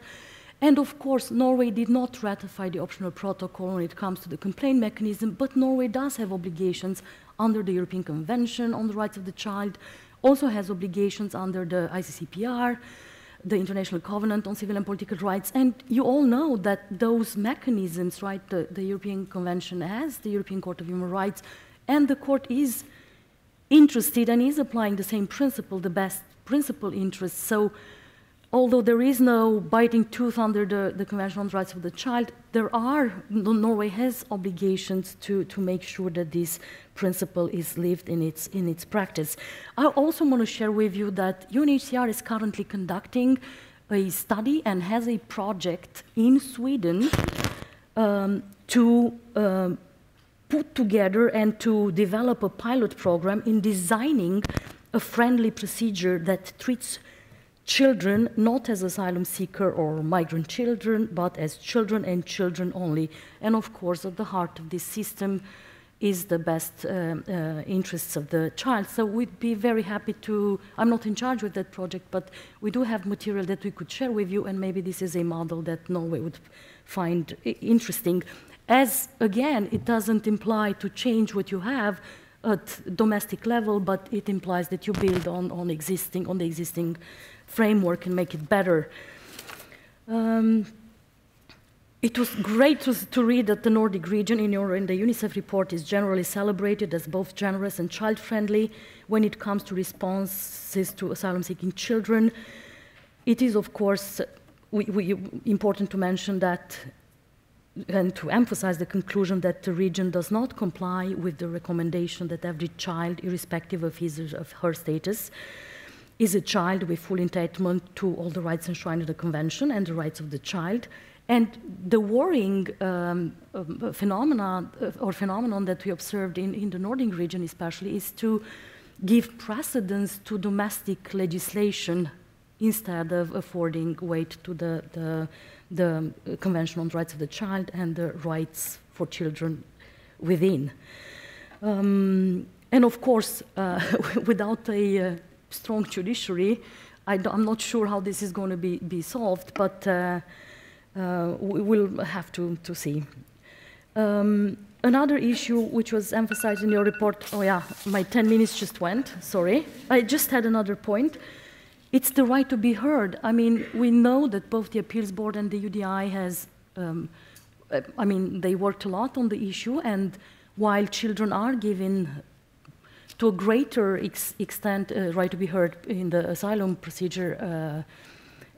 And of course, Norway did not ratify the optional protocol when it comes to the complaint mechanism, but Norway does have obligations under the European Convention on the Rights of the Child, also has obligations under the ICCPR, the International Covenant on Civil and Political Rights. And you all know that those mechanisms, right, the European Convention has, the European Court of Human Rights, and the court is interested and is applying the same principle, the best principal interest. So although there is no biting tooth under the Convention on the Rights of the Child, Norway has obligations to make sure that this principle is lived in its practice. I also want to share with you that UNHCR is currently conducting a study and has a project in Sweden to put together and to develop a pilot program in designing a friendly procedure that treats children not as asylum seeker or migrant children, but as children and children only. And of course, at the heart of this system is the best interests of the child. So we'd be very happy to, I'm not in charge with that project, but we do have material that we could share with you, and maybe this is a model that Norway would find interesting. As, again, it doesn't imply to change what you have at domestic level, but it implies that you build on the existing framework and make it better. It was great to read that the Nordic region in the UNICEF report is generally celebrated as both generous and child-friendly when it comes to responses to asylum-seeking children. It is, of course, important to mention that and to emphasize the conclusion that the region does not comply with the recommendation that every child, irrespective of his or her status, is a child with full entitlement to all the rights enshrined in the Convention and the rights of the child. And the worrying phenomenon that we observed in the Nordic region especially is to give precedence to domestic legislation instead of affording weight to the Convention on the Rights of the Child and the rights for children within. And of course, without a strong judiciary, I'm not sure how this is going to be solved, but we will have to see. Another issue which was emphasized in your report, oh yeah, my 10 minutes just went, sorry. I just had another point. It's the right to be heard. I mean, we know that both the Appeals Board and the UDI has, they worked a lot on the issue, and while children are given to a greater extent right to be heard in the asylum procedure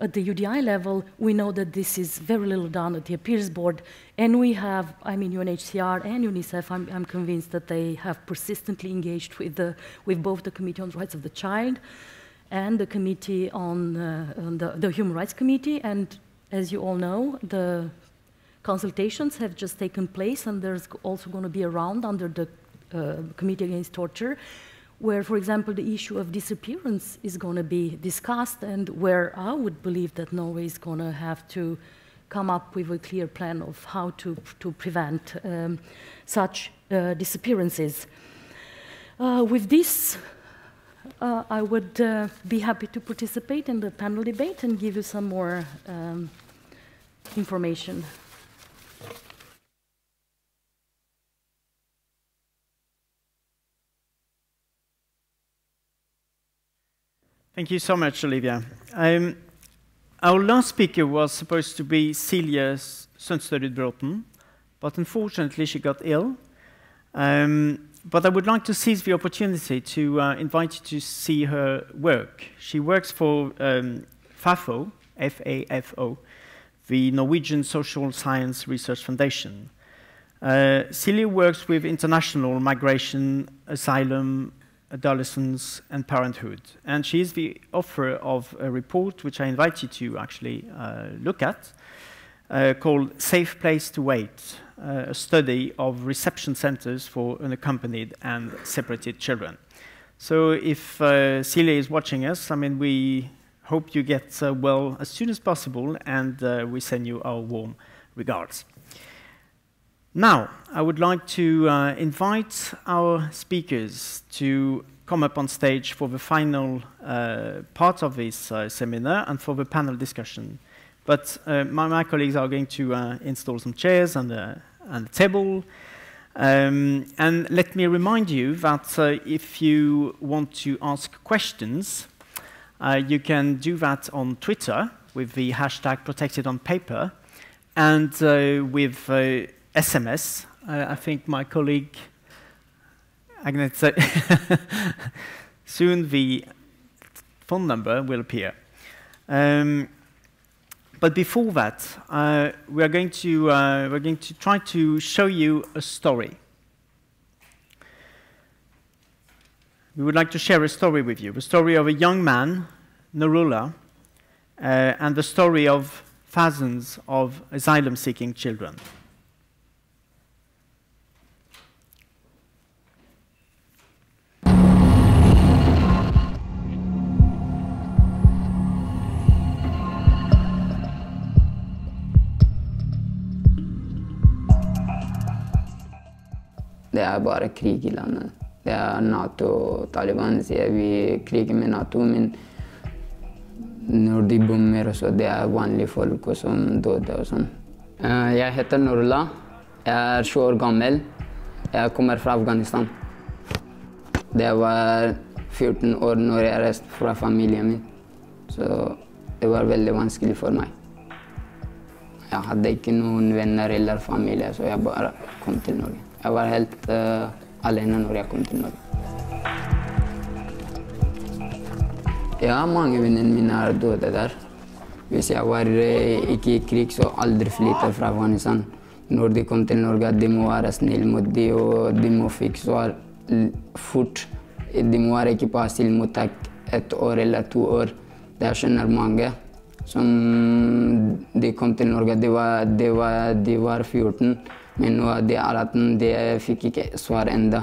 at the UDI level, we know that this is very little done at the Appeals Board, and we have, UNHCR and UNICEF, I'm convinced that they have persistently engaged with both the Committee on the Rights of the Child and the Committee on the Human Rights Committee, and as you all know, the consultations have just taken place, and there's also going to be a round under the Committee Against Torture, where, for example, the issue of disappearance is going to be discussed, and where I would believe that Norway is going to have to come up with a clear plan of how to prevent such disappearances. With this, I would be happy to participate in the panel debate and give you some more information. Thank you so much, Olivia. Our last speaker was supposed to be Silje Sundsterud Bråten, but unfortunately she got ill. But I would like to seize the opportunity to invite you to see her work. She works for FAFO, F-A-F-O, the Norwegian Social Science Research Foundation. Silje works with international migration, asylum, adolescence, and parenthood. And she is the author of a report which I invite you to actually look at, called Safe Place to Wait, a study of reception centers for unaccompanied and separated children. So if Silje is watching us, we hope you get well as soon as possible, and we send you our warm regards. Now, I would like to invite our speakers to come up on stage for the final part of this seminar and for the panel discussion. But my colleagues are going to install some chairs and a table. And let me remind you that if you want to ask questions, you can do that on Twitter with the hashtag #ProtectedOnPaper and with SMS. I think my colleague Agnete soon the phone number will appear. But before that, we're going to try to show you a story. We would like to share a story with you, the story of a young man, Nurullah, and the story of thousands of asylum-seeking children. Det bare krig I landet. Det NATO og Taliban sier vi kriger med NATO, men når de bomber og så, det vanlige folk som døde og sånn. Jeg heter Nurullah. Jeg 20 år gammel. Jeg kommer fra Afghanistan. Det var 14 år når jeg reiste fra familien min. Så det var veldig vanskelig for meg. Jeg hadde ikke noen venner eller familie, så jeg bare kom til Norge. Jeg var helt alene når jeg kom til Norge. Ja, mange vennene mine døde der. Hvis jeg var ikke I krig, så aldri flyttet fra Afghanistan. Når de kom til Norge, de må være snille mot dem, og de må fikse svar fort. De må være ikke på asylmottak 1 år eller 2 år. Det skjønner mange. Som de kom til Norge, de var 14, men nå de 18, de fikk ikke svar enda.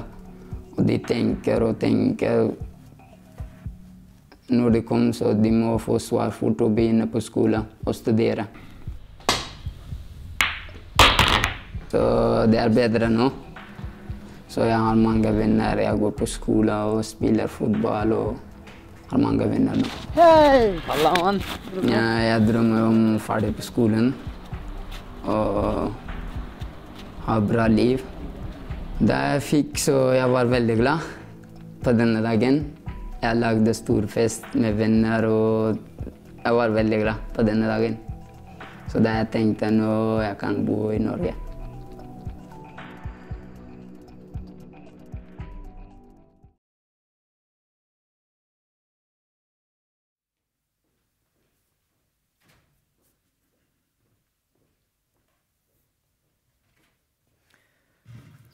Og de tenker og tenker. Når de kom, så de må få svar fort og begynne på skolen og studere. Så det bedre nå. Så jeg har mange venner. Jeg går på skolen og spiller fotball og har mange venner nå. Hei! Halla, mann! Jeg drømmer om ferdig på skolen og ha bra liv. Da jeg fikk, så jeg var veldig glad på denne dagen. Jeg lagde stor fest med venner, og jeg var veldig glad på denne dagen. Så da jeg tenkte nå jeg kan bo I Norge.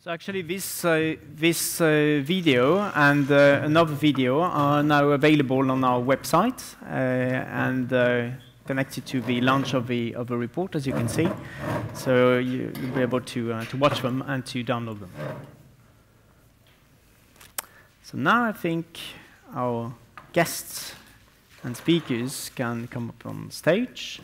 So actually this video and another video are now available on our website and connected to the launch of the report, as you can see. So you'll be able to watch them and to download them. So now I think our guests and speakers can come up on stage.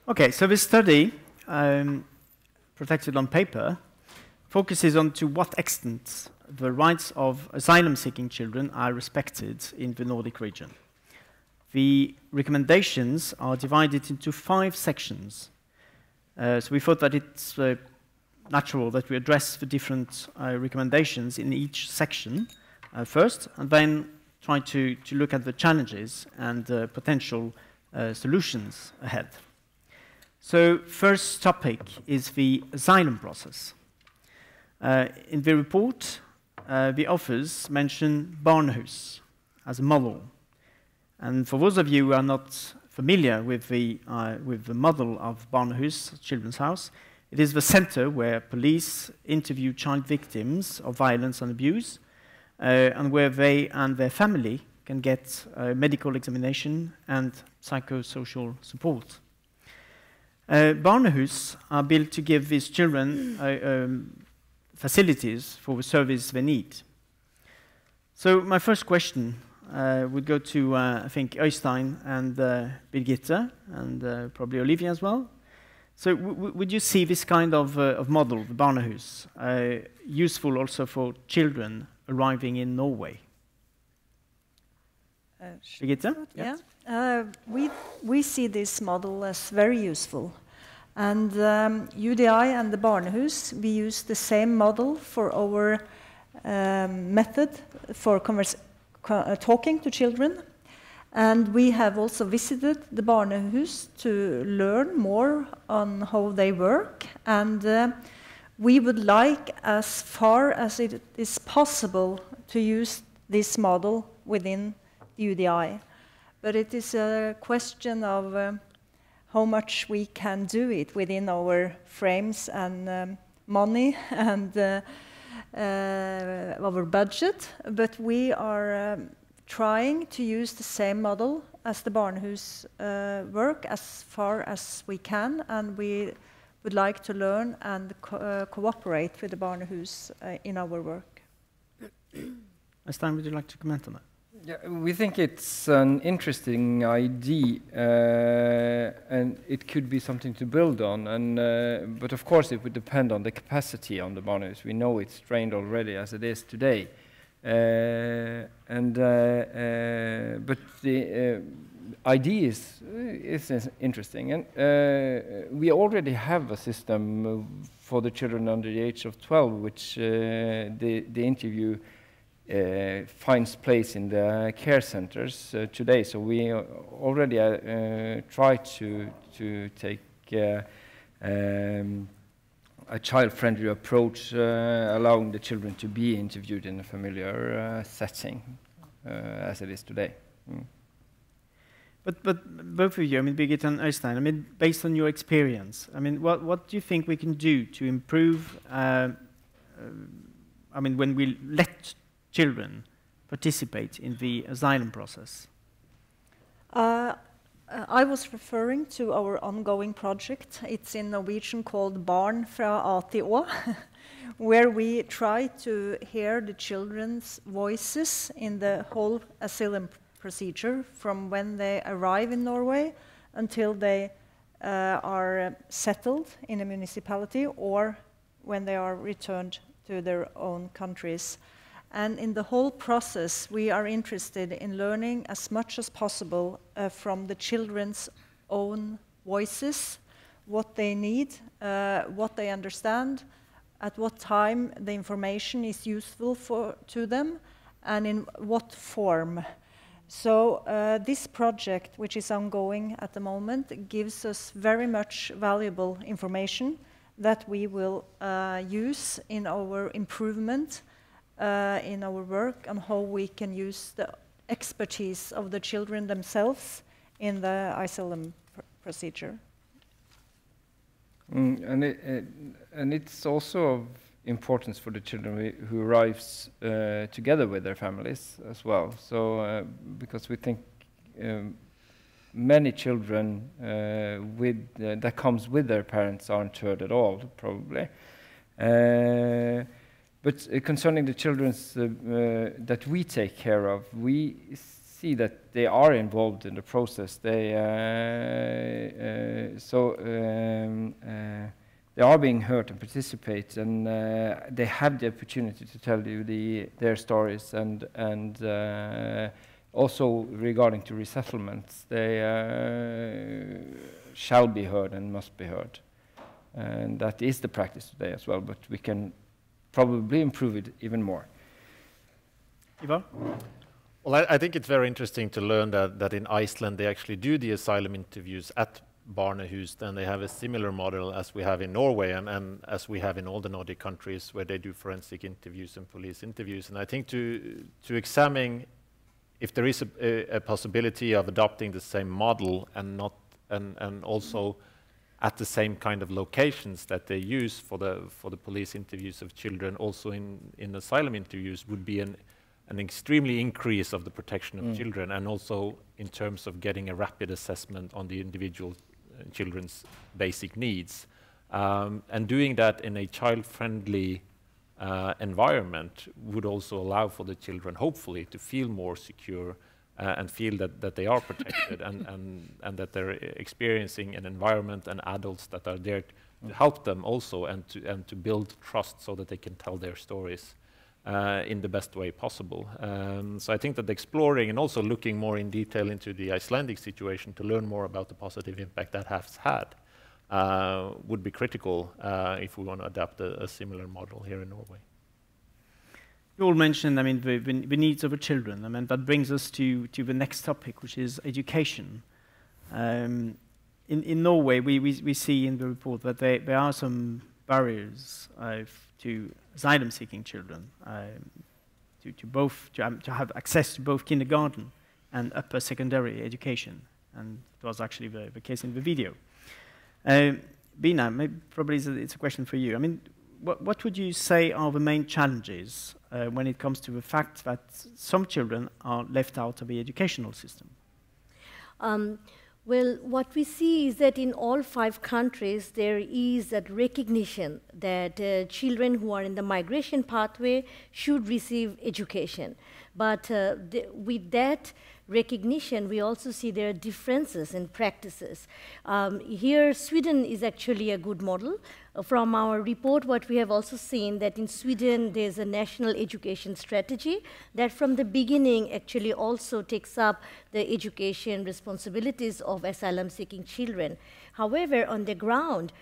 Okay, so this study, Protected on Paper, focuses on to what extent the rights of asylum-seeking children are respected in the Nordic region. The recommendations are divided into 5 sections. So we thought that it's natural that we address the different recommendations in each section first, and then try to look at the challenges and potential solutions ahead. So first topic is the asylum process. In the report, the authors mention barnehus as a model. And for those of you who are not familiar with the model of barnehus, children's house, it is the center where police interview child victims of violence and abuse, and where they and their family can get medical examination and psychosocial support. Barnehus are built to give these children facilities for the service they need. So my first question would go to, I think, Øystein and Birgitte, and probably Olivia as well. So would you see this kind of model, the barnehus, useful also for children arriving in Norway? Birgitte? Yeah. We see this model as very useful. And UDI and the barnehus, we use the same model for our method for talking to children. And we have also visited the barnehus to learn more on how they work. And we would like, as far as it is possible, to use this model within the UDI. But it is a question of how much we can do it within our frames and money and our budget. But we are trying to use the same model as the barnehus work as far as we can, and we would like to learn and cooperate with the barnehus in our work. Øystein, would you like to comment on that? Yeah, we think it's an interesting idea, and it could be something to build on. But of course, it would depend on the capacity on the barnehus. We know it's strained already as it is today, but the idea is interesting, and we already have a system for the children under the age of 12, which the interview finds place in the care centers today. So we already try to take a child-friendly approach, allowing the children to be interviewed in a familiar setting, as it is today. Mm. But both of you, I mean, Birgitte and Øystein, I mean, based on your experience, I mean, what do you think we can do to improve, I mean, when we let children participate in the asylum process? I was referring to our ongoing project. It's in Norwegian called Barn fra A til Å, where we try to hear the children's voices in the whole asylum procedure from when they arrive in Norway until they are settled in a municipality or when they are returned to their own countries. And in the whole process, we are interested in learning as much as possible from the children's own voices, what they need, what they understand, at what time the information is useful to them, and in what form. So this project, which is ongoing at the moment, gives us very much valuable information that we will use in our improvement in our work on how we can use the expertise of the children themselves in the asylum procedure. And it's also of importance for the children who arrives together with their families as well. So because we think many children that comes with their parents aren't heard at all, probably. But concerning the children that we take care of, we see that they are involved in the process. They are being heard and participate, and they have the opportunity to tell you their stories, and also regarding to resettlements, they shall be heard and must be heard, and that is the practice today as well. But we can probably improve it even more. Ivar? Well, I think it's very interesting to learn that in Iceland they actually do the asylum interviews at barnehus, and they have a similar model as we have in Norway and as we have in all the Nordic countries, where they do forensic interviews and police interviews. And I think to examine if there is a possibility of adopting the same model and also at the same kind of locations that they use for the police interviews of children, also in asylum interviews, would be an extremely increase of the protection of children, and also in terms of getting a rapid assessment on the individual children's basic needs. And doing that in a child-friendly environment would also allow for the children, hopefully, to feel more secure and feel that they are protected and that they're experiencing an environment and adults that are there to help them also and to build trust so that they can tell their stories in the best way possible. So I think that exploring and also looking more in detail into the Icelandic situation to learn more about the positive impact that has had would be critical if we want to adapt a similar model here in Norway. You all mentioned, I mean, the needs of the children. I mean, that brings us to the next topic, which is education. In Norway, we see in the report that there are some barriers to asylum-seeking children to have access to both kindergarten and upper secondary education, and it was actually the case in the video. Bina, probably it's a question for you. I mean, what would you say are the main challenges when it comes to the fact that some children are left out of the educational system? Well, what we see is that in all 5 countries, there is that recognition that children who are in the migration pathway should receive education. But with that recognition, we also see there are differences in practices. Here, Sweden is actually a good model. From our report, what we have also seen that in Sweden, there's a national education strategy that from the beginning actually also takes up the education responsibilities of asylum-seeking children. However, on the ground,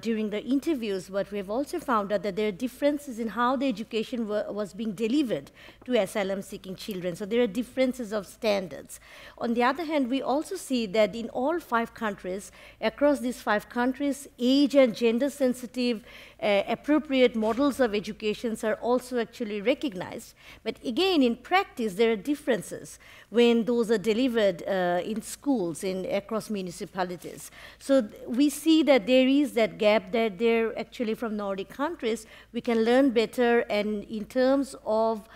during the interviews, what we have also found out that there are differences in how the education was being delivered to asylum-seeking children. So there are differences of standards. On the other hand, we also see that in all 5 countries, across these 5 countries, age and gender-sensitive appropriate models of education are also actually recognized. But again, in practice, there are differences when those are delivered in schools across municipalities. So we see that there is that gap that there actually from Nordic countries, we can learn better, and in terms of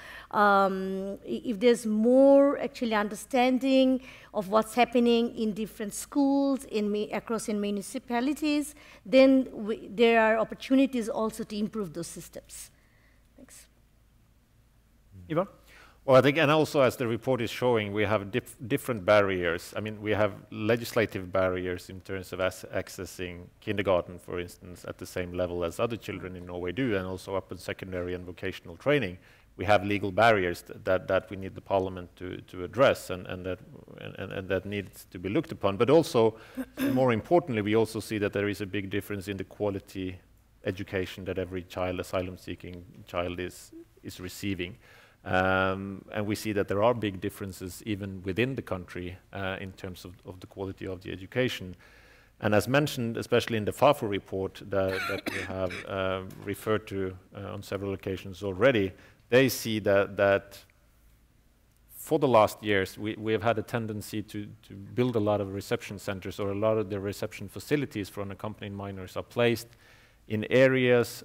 if there's more actually understanding of what's happening in different schools across municipalities, then there are opportunities also to improve those systems. Thanks. Ivar? Well, I think, and also as the report is showing, we have different barriers. I mean, we have legislative barriers in terms of accessing kindergarten, for instance, at the same level as other children in Norway do, and also upper secondary and vocational training. We have legal barriers that we need the parliament to address, and that needs to be looked upon. But also, more importantly, we also see that there is a big difference in the quality education that every child, asylum-seeking child, is receiving. And we see that there are big differences even within the country in terms of the quality of the education. And as mentioned, especially in the FAFO report that we have referred to on several occasions already, they see that for the last years, we have had a tendency to build a lot of reception centers, or a lot of the reception facilities for unaccompanied minors are placed in areas,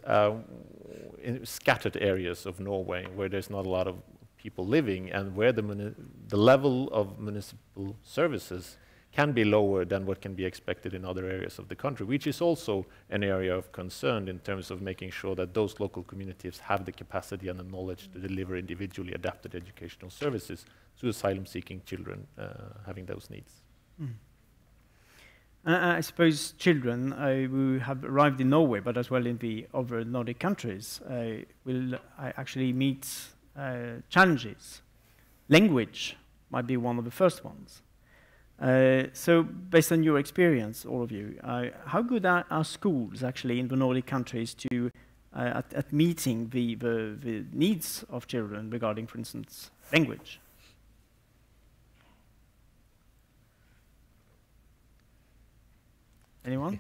in scattered areas of Norway, where there's not a lot of people living, and where the level of municipal services can be lower than what can be expected in other areas of the country, which is also an area of concern in terms of making sure that those local communities have the capacity and the knowledge to deliver individually adapted educational services to asylum-seeking children having those needs. Mm. I suppose children who have arrived in Norway, but as well in the other Nordic countries, will actually meet challenges. Language might be one of the first ones. So, based on your experience, all of you, how good are schools actually in the Nordic countries to at meeting the needs of children regarding, for instance, language? Anyone?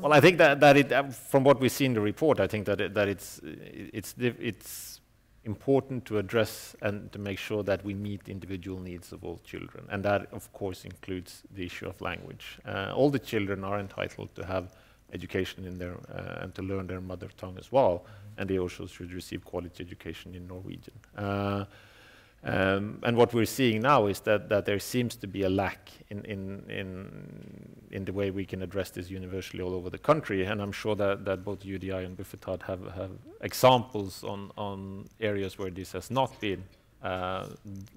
Well, I think that from what we see in the report, I think that it's important to address and to make sure that we meet individual needs of all children, and that, of course, includes the issue of language. All the children are entitled to have education in their and to learn their mother tongue as well, and they also should receive quality education in Norwegian. And what we're seeing now is that there seems to be a lack in the way we can address this universally all over the country. And I'm sure that both UDI and Bufetat have examples on areas where this has not been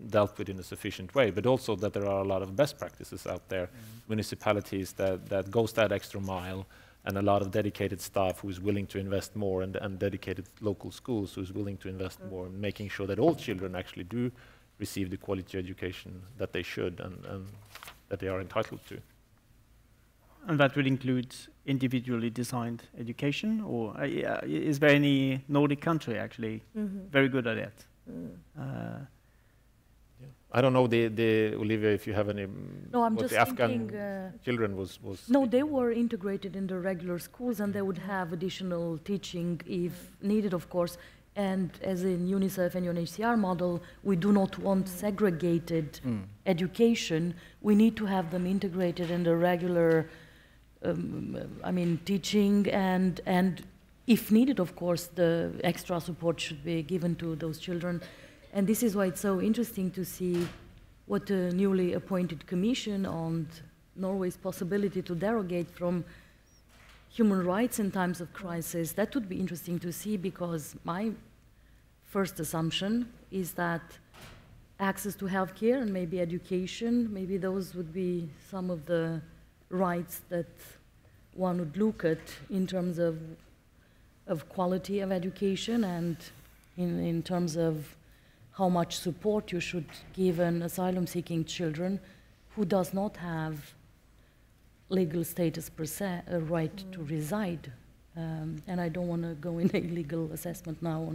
dealt with in a sufficient way, but also that there are a lot of best practices out there, municipalities that goes that extra mile, and a lot of dedicated staff who is willing to invest more, and dedicated local schools who is willing to invest more, making sure that all children actually do receive the quality education that they should and that they are entitled to. And that will include individually designed education, or is there any Nordic country actually very good at it? I don't know, Olivia, if you have any. No, I'm what just the Afghan thinking, children was. No, they were integrated in the regular schools, and they would have additional teaching if needed, of course. And as in UNICEF and UNHCR model, we do not want segregated education. We need to have them integrated in the regular, teaching, and if needed, of course, the extra support should be given to those children. And this is why it's so interesting to see what the newly appointed commission on Norway's possibility to derogate from human rights in times of crisis. That would be interesting to see, because my first assumption is that access to healthcare and maybe education, maybe those would be some of the rights that one would look at in terms of quality of education, and in terms of how much support you should give an asylum-seeking children who does not have legal status per se, a right to reside. And I don't want to go in a legal assessment now,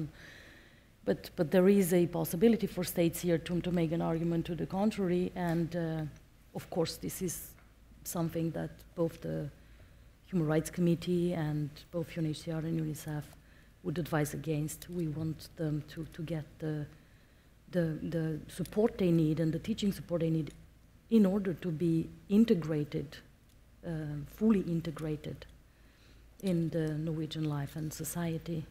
but there is a possibility for states here to make an argument to the contrary, and of course this is something that both the Human Rights Committee and both UNHCR and UNICEF would advise against. We want them to get the support they need and the teaching support they need in order to be integrated, fully integrated in the Norwegian life and society.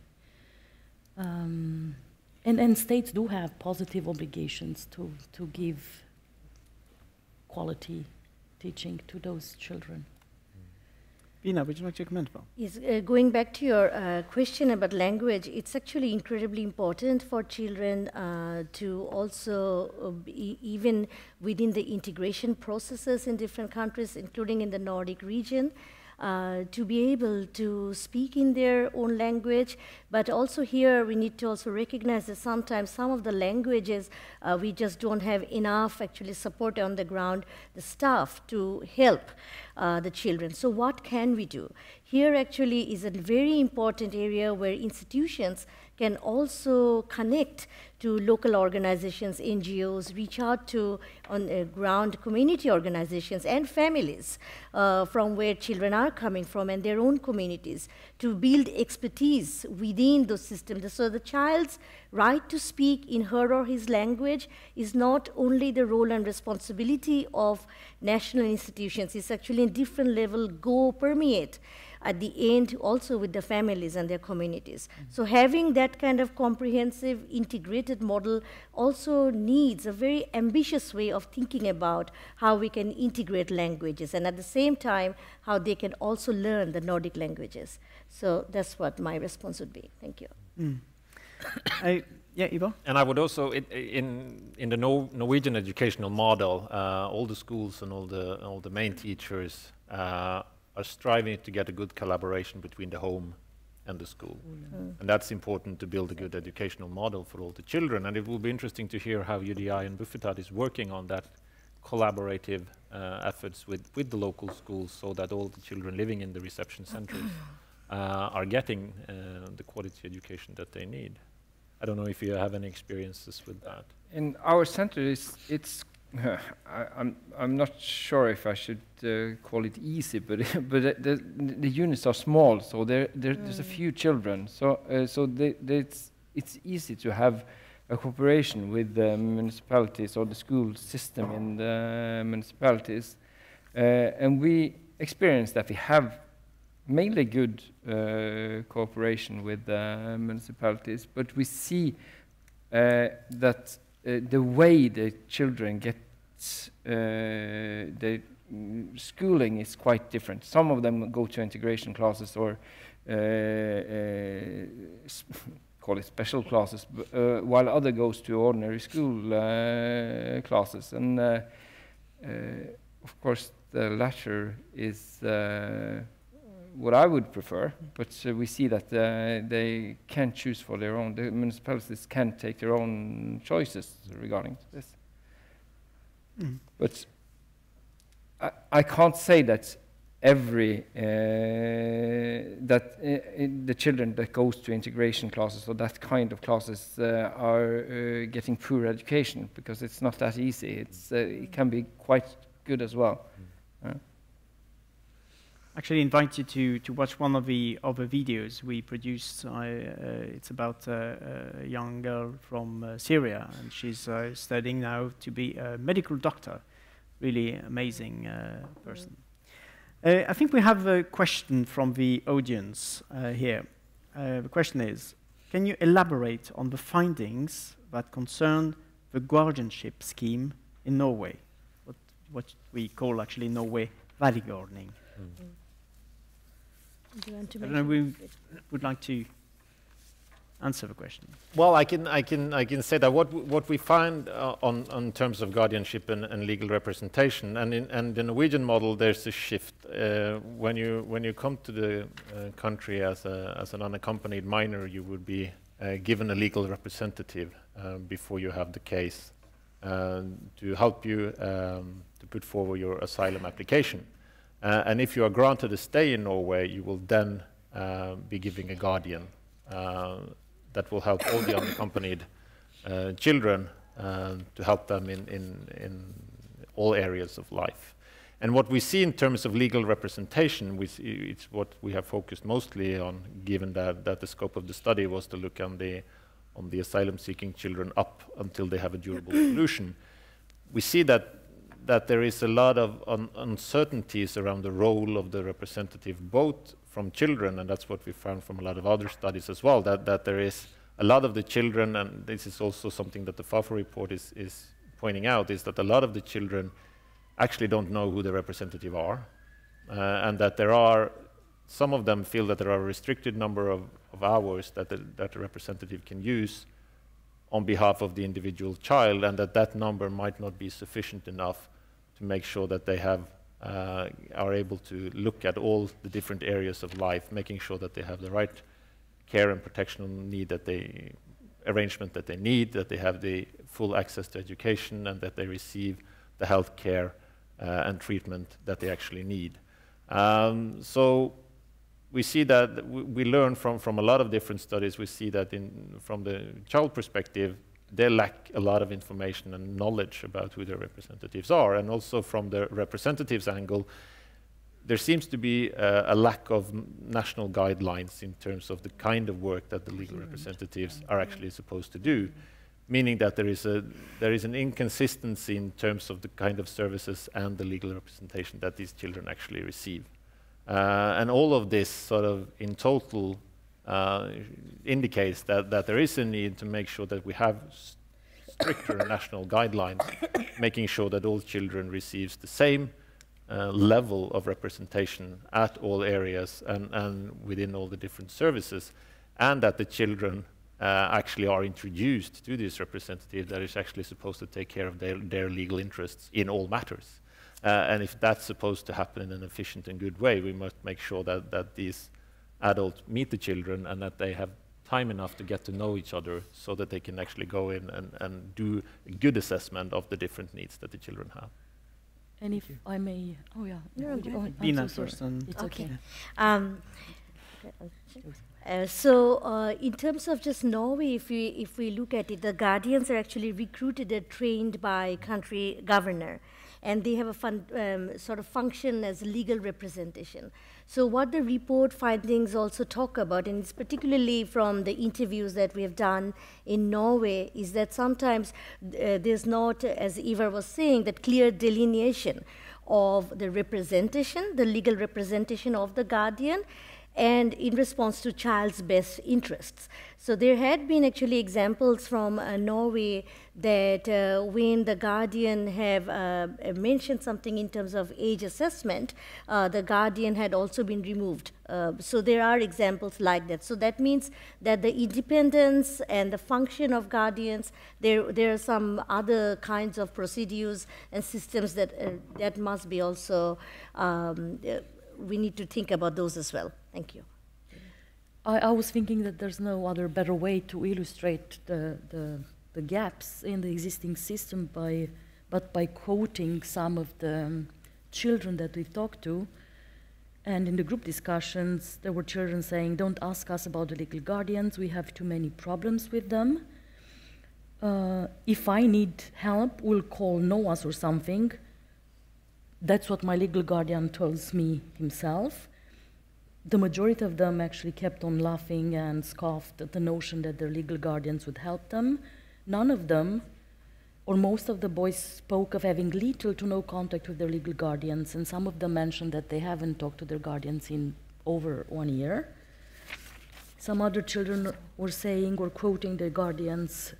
And states do have positive obligations to give quality teaching to those children. Ina, would you like to comment? Yes, going back to your question about language, it's actually incredibly important for children to also, even within the integration processes in different countries, including in the Nordic region, to be able to speak in their own language. But also here we need to also recognize that sometimes some of the languages we just don't have enough actually support on the ground, the staff to help the children. So what can we do? Here actually is a very important area where institutions can also connect to local organizations, NGOs, reach out to on-ground community organizations and families from where children are coming from and their own communities to build expertise within those systems. So the child's right to speak in her or his language is not only the role and responsibility of national institutions, it's actually a different level permeate at the end also with the families and their communities. So having that kind of comprehensive integrated model also needs a very ambitious way of thinking about how we can integrate languages and at the same time how they can also learn the Nordic languages. So that's what my response would be. Thank you. Yeah, Ivo? And I would also, in the Norwegian educational model, all the schools and all the main teachers are striving to get a good collaboration between the home and the school. And that's important to build a good educational model for all the children. And it will be interesting to hear how UDI and Bufetat is working on that collaborative efforts with the local schools so that all the children living in the reception centers are getting the quality education that they need. I don't know if you have any experiences with that. In our center, I'm not sure if I should call it easy, but the units are small, so there's a few children. So it's easy to have a cooperation with the municipalities or the school system in the municipalities, and we experience that we have mainly good cooperation with the municipalities, but we see that the way the children get the schooling is quite different. Some of them go to integration classes or call it special classes, while other goes to ordinary school classes. And of course, the latter is what I would prefer, but we see that they can choose for their own. The municipalities can take their own choices regarding this. Mm. But I can't say that every the children that goes to integration classes or that kind of classes are getting poor education, because it's not that easy. It can be quite good as well. Actually invite you to watch one of the other videos we produced. It's about a young girl from Syria, and she's studying now to be a medical doctor. Really amazing person. I think we have a question from the audience here. The question is, can you elaborate on the findings that concern the guardianship scheme in Norway? What we call actually Norway vergeordning. Do you want to I don't know, we would like to answer the question. Well, I can say that what we find on terms of guardianship and legal representation, and in the Norwegian model, there's a shift. When you come to the country as an unaccompanied minor, you would be given a legal representative before you have the case to help you to put forward your asylum application. And if you are granted a stay in Norway, you will then be giving a guardian that will help all the unaccompanied children to help them in all areas of life. And what we see in terms of legal representation, it's what we have focused mostly on, given that the scope of the study was to look on the asylum-seeking children up until they have a durable solution. We see that there is a lot of uncertainties around the role of the representative, both from children, and that's what we found from a lot of other studies as well, that there is a lot of the children, and this is also something that the FAFO report is pointing out, is that a lot of the children actually don't know who the representative are, and that there are, some of them feel that there are a restricted number of hours that the representative can use on behalf of the individual child, and that number might not be sufficient enough to make sure that they are able to look at all the different areas of life, making sure that they have the right care and protection arrangement that they need, that they have the full access to education, and that they receive the health care and treatment that they actually need. So we see that we learn from a lot of different studies. We see that from the child perspective, they lack a lot of information and knowledge about who their representatives are. And also from the representatives' angle, there seems to be a lack of national guidelines in terms of the kind of work that the legal representatives are actually supposed to do, meaning that there is an inconsistency in terms of the kind of services and the legal representation that these children actually receive. And all of this sort of in total indicates that there is a need to make sure that we have stricter national guidelines, making sure that all children receives the same level of representation at all areas and within all the different services, and that the children actually are introduced to this representative that is actually supposed to take care of their legal interests in all matters. And if that's supposed to happen in an efficient and good way, we must make sure that these adults meet the children and that they have time enough to get to know each other so that they can actually go in and do a good assessment of the different needs that the children have. And if I may, oh yeah, Bina first. It's okay. So in terms of just Norway, if we look at it, the guardians are actually recruited and trained by country governor, and they have a sort of function as legal representation. So what the report findings also talk about, and it's particularly from the interviews that we have done in Norway, is that sometimes there's not, as Ivar was saying, that clear delineation of the representation, the legal representation of the guardian, and in response to child's best interests. So there had been actually examples from Norway that when the guardian have mentioned something in terms of age assessment, the guardian had also been removed. So there are examples like that. So that means that the independence and the function of guardians, there are some other kinds of procedures and systems that must be also, we need to think about those as well. Thank you. I was thinking that there's no other better way to illustrate the gaps in the existing system but by quoting some of the children that we've talked to. And in the group discussions, there were children saying, don't ask us about the legal guardians, we have too many problems with them. If I need help, we'll call NOAS or something. That's what my legal guardian tells me himself. The majority of them actually kept on laughing and scoffed at the notion that their legal guardians would help them. None of them, or most of the boys, spoke of having little to no contact with their legal guardians, and some of them mentioned that they haven't talked to their guardians in over 1 year. Some other children were saying or quoting their guardians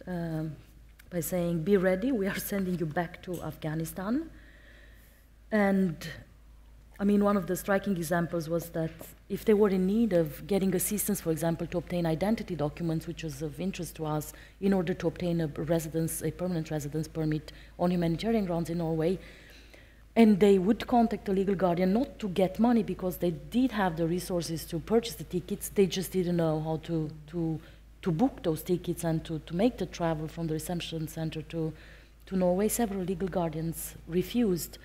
by saying, be ready, we are sending you back to Afghanistan. And I mean, one of the striking examples was that if they were in need of getting assistance, for example, to obtain identity documents, which was of interest to us, in order to obtain a permanent residence permit on humanitarian grounds in Norway, and they would contact a legal guardian not to get money because they did have the resources to purchase the tickets, they just didn't know how to book those tickets and to make the travel from the reception center to Norway. Several legal guardians refused.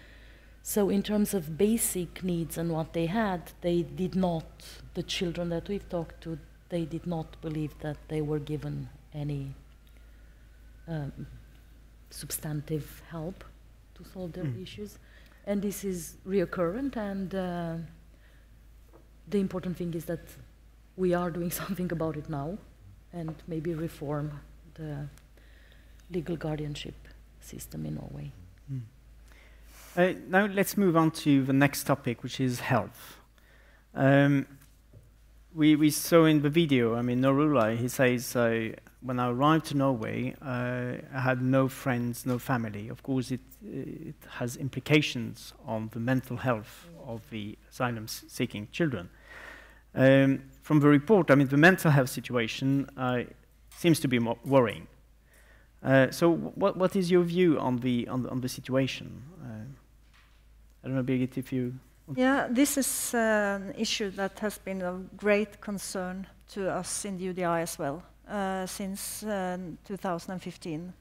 So in terms of basic needs and what they had, they did not, the children that we've talked to, they did not believe that they were given any substantive help to solve their issues. And this is reoccurrent, and the important thing is that we are doing something about it now and maybe reform the legal guardianship system in Norway. Now let's move on to the next topic, which is health. We saw in the video, I mean, Norula, he says, when I arrived to Norway, I had no friends, no family. Of course, it has implications on the mental health of the asylum-seeking children. From the report, I mean, the mental health situation seems to be more worrying. So what is your view on the situation? I don't know, Birgit, if you... Yeah, this is an issue that has been of great concern to us in the UDI as well since 2015.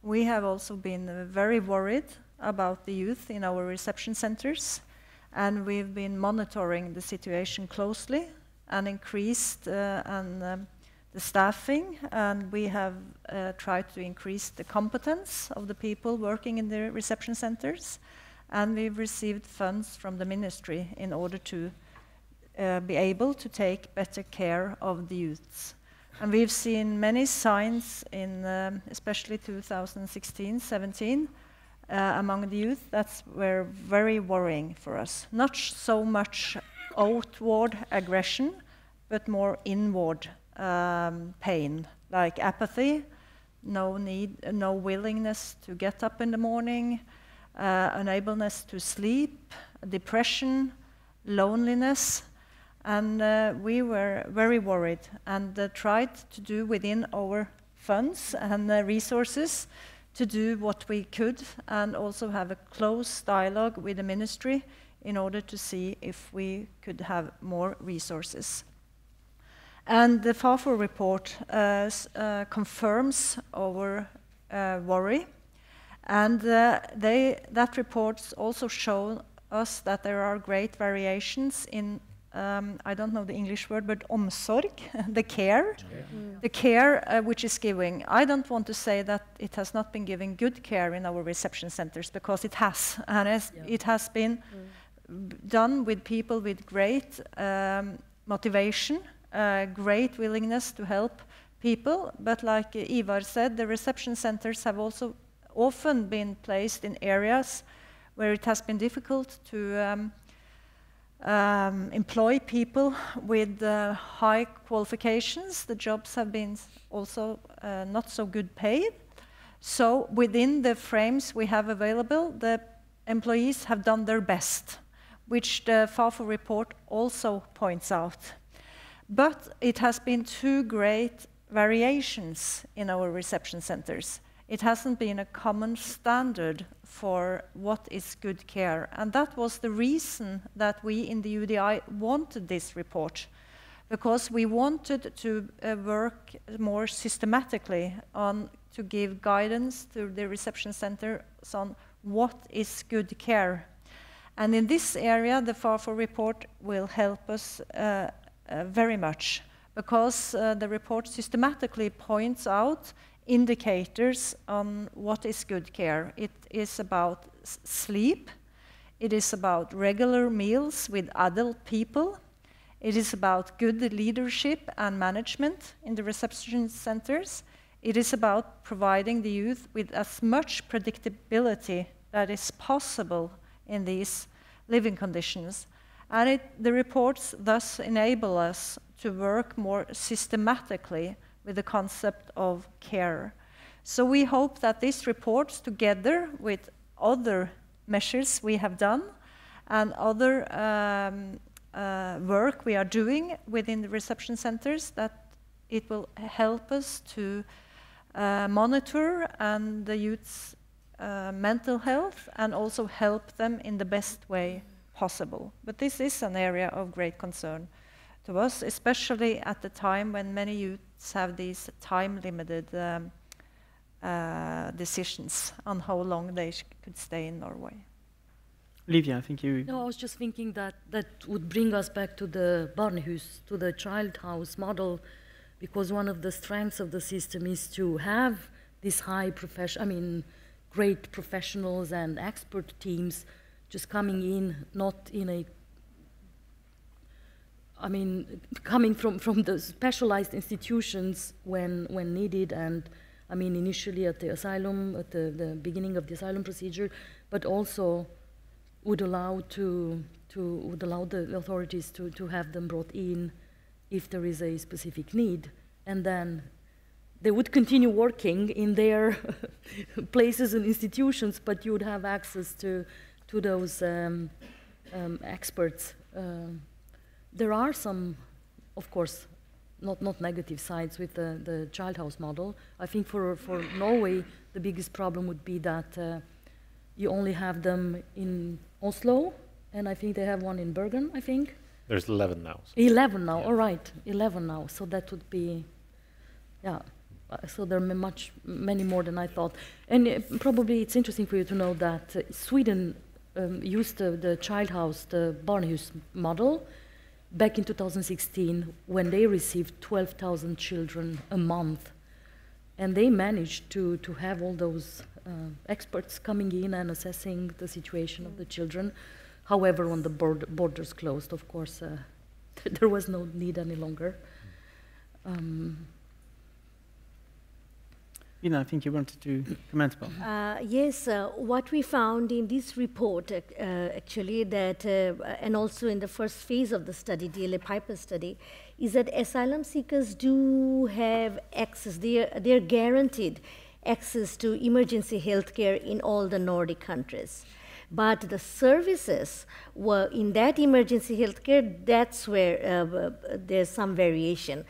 We have also been very worried about the youth in our reception centers, and we've been monitoring the situation closely and increased the staffing, and we have tried to increase the competence of the people working in the reception centers. And we've received funds from the ministry in order to be able to take better care of the youths. And we've seen many signs in especially 2016-17 among the youth that were very worrying for us. Not so much outward aggression, but more inward pain, like apathy, no willingness to get up in the morning, unableness to sleep, depression, loneliness, and we were very worried and tried to do within our funds and resources to do what we could, and also have a close dialogue with the ministry in order to see if we could have more resources. And the FAFO report confirms our worry. And that report also shows us that there are great variations in, I don't know the English word, but omsorg, the care. The care which is giving. I don't want to say that it has not been giving good care in our reception centers, because it has. And it has been done with people with great motivation, great willingness to help people. But like Ivar said, the reception centers have also often been placed in areas where it has been difficult to employ people with high qualifications. The jobs have been also not so good paid. So within the frames we have available, the employees have done their best, which the FAFO report also points out. But it has been too great variations in our reception centers. It hasn't been a common standard for what is good care. And that was the reason that we in the UDI wanted this report, because we wanted to work more systematically on to give guidance to the reception centers on what is good care. And in this area, the FAFO report will help us very much, because the report systematically points out indicators on what is good care. It is about sleep, it is about regular meals with adult people, it is about good leadership and management in the reception centers, it is about providing the youth with as much predictability that is possible in these living conditions. And the reports thus enable us to work more systematically with the concept of care. So we hope that this report, together with other measures we have done and other work we are doing within the reception centers, that it will help us to monitor and the youth's mental health and also help them in the best way possible. But this is an area of great concern to us, especially at the time when many youths have these time-limited decisions on how long they could stay in Norway. Olivia, I think you... No, I was just thinking that that would bring us back to the barnehus, to the child house model, because one of the strengths of the system is to have these great professionals and expert teams just coming in, not in a, coming from the specialized institutions when needed, and initially at the asylum, at the beginning of the asylum procedure, but also would allow the authorities to have them brought in if there is a specific need, and then they would continue working in their places and institutions, but you would have access to those experts. There are some, of course, not negative sides with the child house model. I think for Norway, the biggest problem would be that you only have them in Oslo, and I think they have one in Bergen, I think. There's 11 now. So 11 now, yeah. All right, 11 now. So that would be, yeah. So there are many more than I thought. And probably it's interesting for you to know that Sweden used the child house, the barnehus model, back in 2016 when they received 12,000 children a month. And they managed to have all those experts coming in and assessing the situation of the children. However, when the borders closed, of course, there was no need any longer. Ina, I think you wanted to comment about. Yes, what we found in this report, actually, that, and also in the first phase of the study, DLA Piper study, is that asylum seekers do have access, they're guaranteed access to emergency health care in all the Nordic countries. But the services were in that emergency health care, that's where there's some variation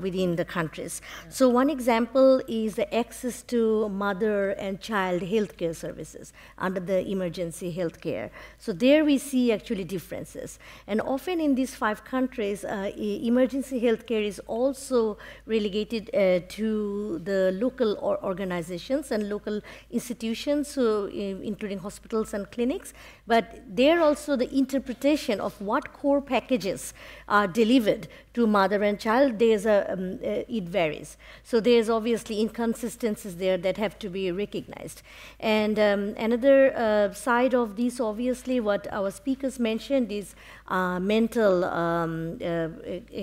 within the countries. Yeah. So one example is the access to mother and child health care services under the emergency health care. So there we see actually differences. And often in these 5 countries, emergency health care is also relegated to the local organizations and local institutions, so, including hospitals and clinics, but there also the interpretation of what core packages are delivered to mother and child, it varies. So there's obviously inconsistencies there that have to be recognized. And another side of this, obviously, what our speakers mentioned is mental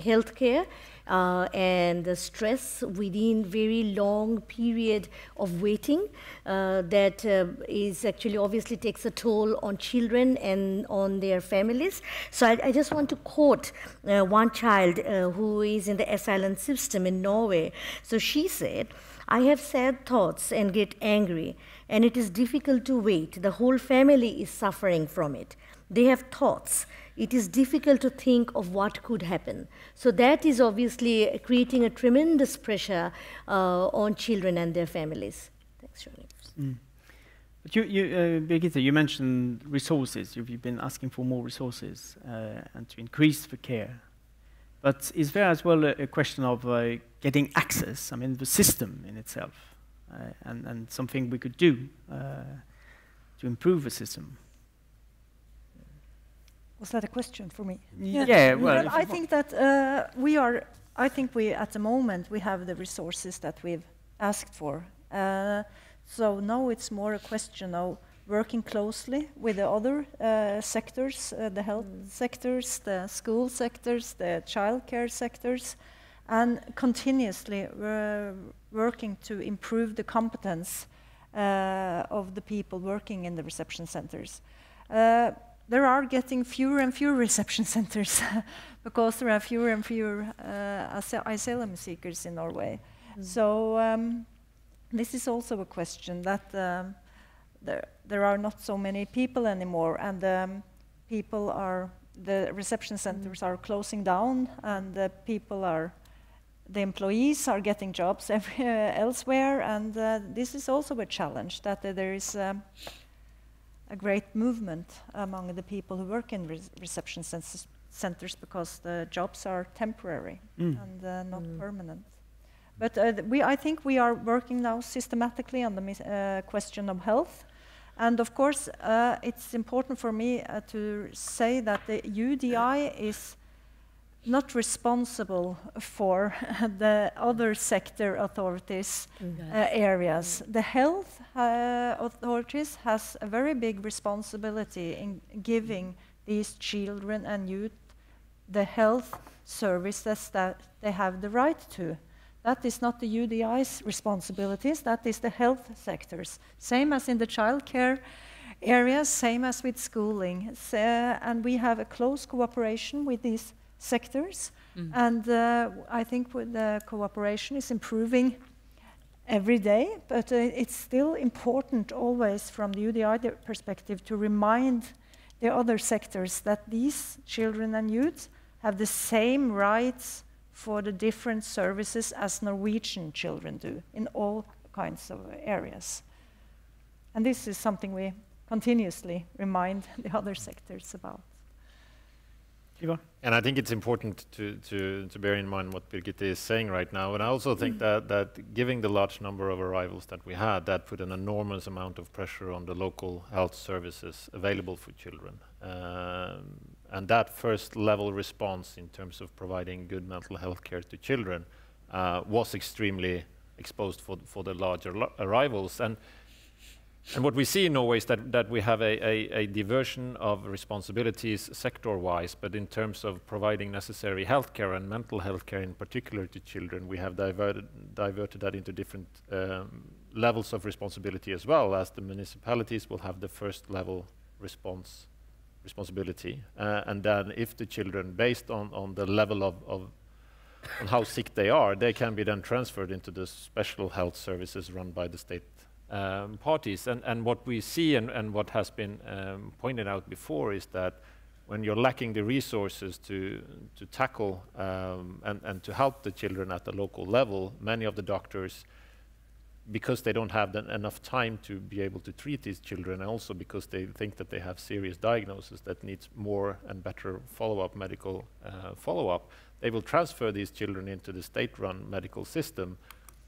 health care. and the stress within very long period of waiting that is actually obviously takes a toll on children and on their families. So I just want to quote one child who is in the asylum system in Norway. So she said, "I have sad thoughts and get angry, and it is difficult to wait. The whole family is suffering from it. They have thoughts. It is difficult to think of what could happen." So that is obviously creating a tremendous pressure on children and their families. Thanks, Shoni. But Birgitte, you mentioned resources. You've been asking for more resources and to increase the care. But is there as well a question of getting access? I mean, the system in itself, and something we could do to improve the system. Was that a question for me? Yeah, well, I think that I think we, at the moment, we have the resources that we've asked for. So now it's more a question of working closely with the other sectors, the health sectors, the school sectors, the childcare sectors, and continuously working to improve the competence of the people working in the reception centers. There are getting fewer and fewer reception centers because there are fewer and fewer asylum seekers in Norway. So this is also a question that there are not so many people anymore, and the reception centers are closing down, and the employees are getting jobs elsewhere, and this is also a challenge, that there is a great movement among the people who work in reception centers because the jobs are temporary and not permanent. But I think we are working now systematically on the question of health. And of course, it's important for me to say that the UDI is not responsible for the other sector authorities' areas. The health authorities has a very big responsibility in giving these children and youth the health services that they have the right to. That is not the UDI's responsibilities, that is the health sectors. Same as in the childcare areas, same as with schooling. And we have a close cooperation with these sectors. And I think the cooperation is improving every day, but it's still important always from the UDI perspective to remind the other sectors that these children and youth have the same rights for the different services as Norwegian children do in all kinds of areas. And this is something we continuously remind the other sectors about. Ivar? And I think it's important to bear in mind what Birgitte is saying right now. And I also think that given the large number of arrivals that we had, that put an enormous amount of pressure on the local health services available for children. And that first level response in terms of providing good mental health care to children was extremely exposed for the larger arrivals. And what we see in Norway is that we have a diversion of responsibilities sector-wise, but in terms of providing necessary healthcare and mental health care in particular to children, we have diverted that into different levels of responsibility as well, as the municipalities will have the first level responsibility. And then if the children, based on the level of on how sick they are, they can be then transferred into the special health services run by the state parties. And what we see and what has been pointed out before is that when you're lacking the resources to tackle and to help the children at the local level, many of the doctors, because they don't have enough time to be able to treat these children, and also because they think that they have serious diagnosis that needs more and better follow-up, medical follow-up, they will transfer these children into the state-run medical system.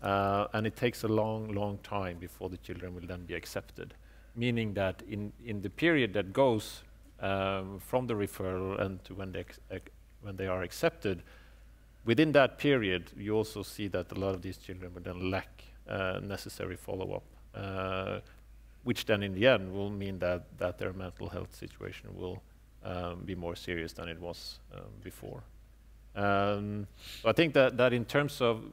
And it takes a long time before the children will then be accepted, meaning that in the period that goes from the referral and to when they are accepted, within that period you also see that a lot of these children will then lack necessary follow-up, which then in the end will mean that their mental health situation will be more serious than it was before. So I think that in terms of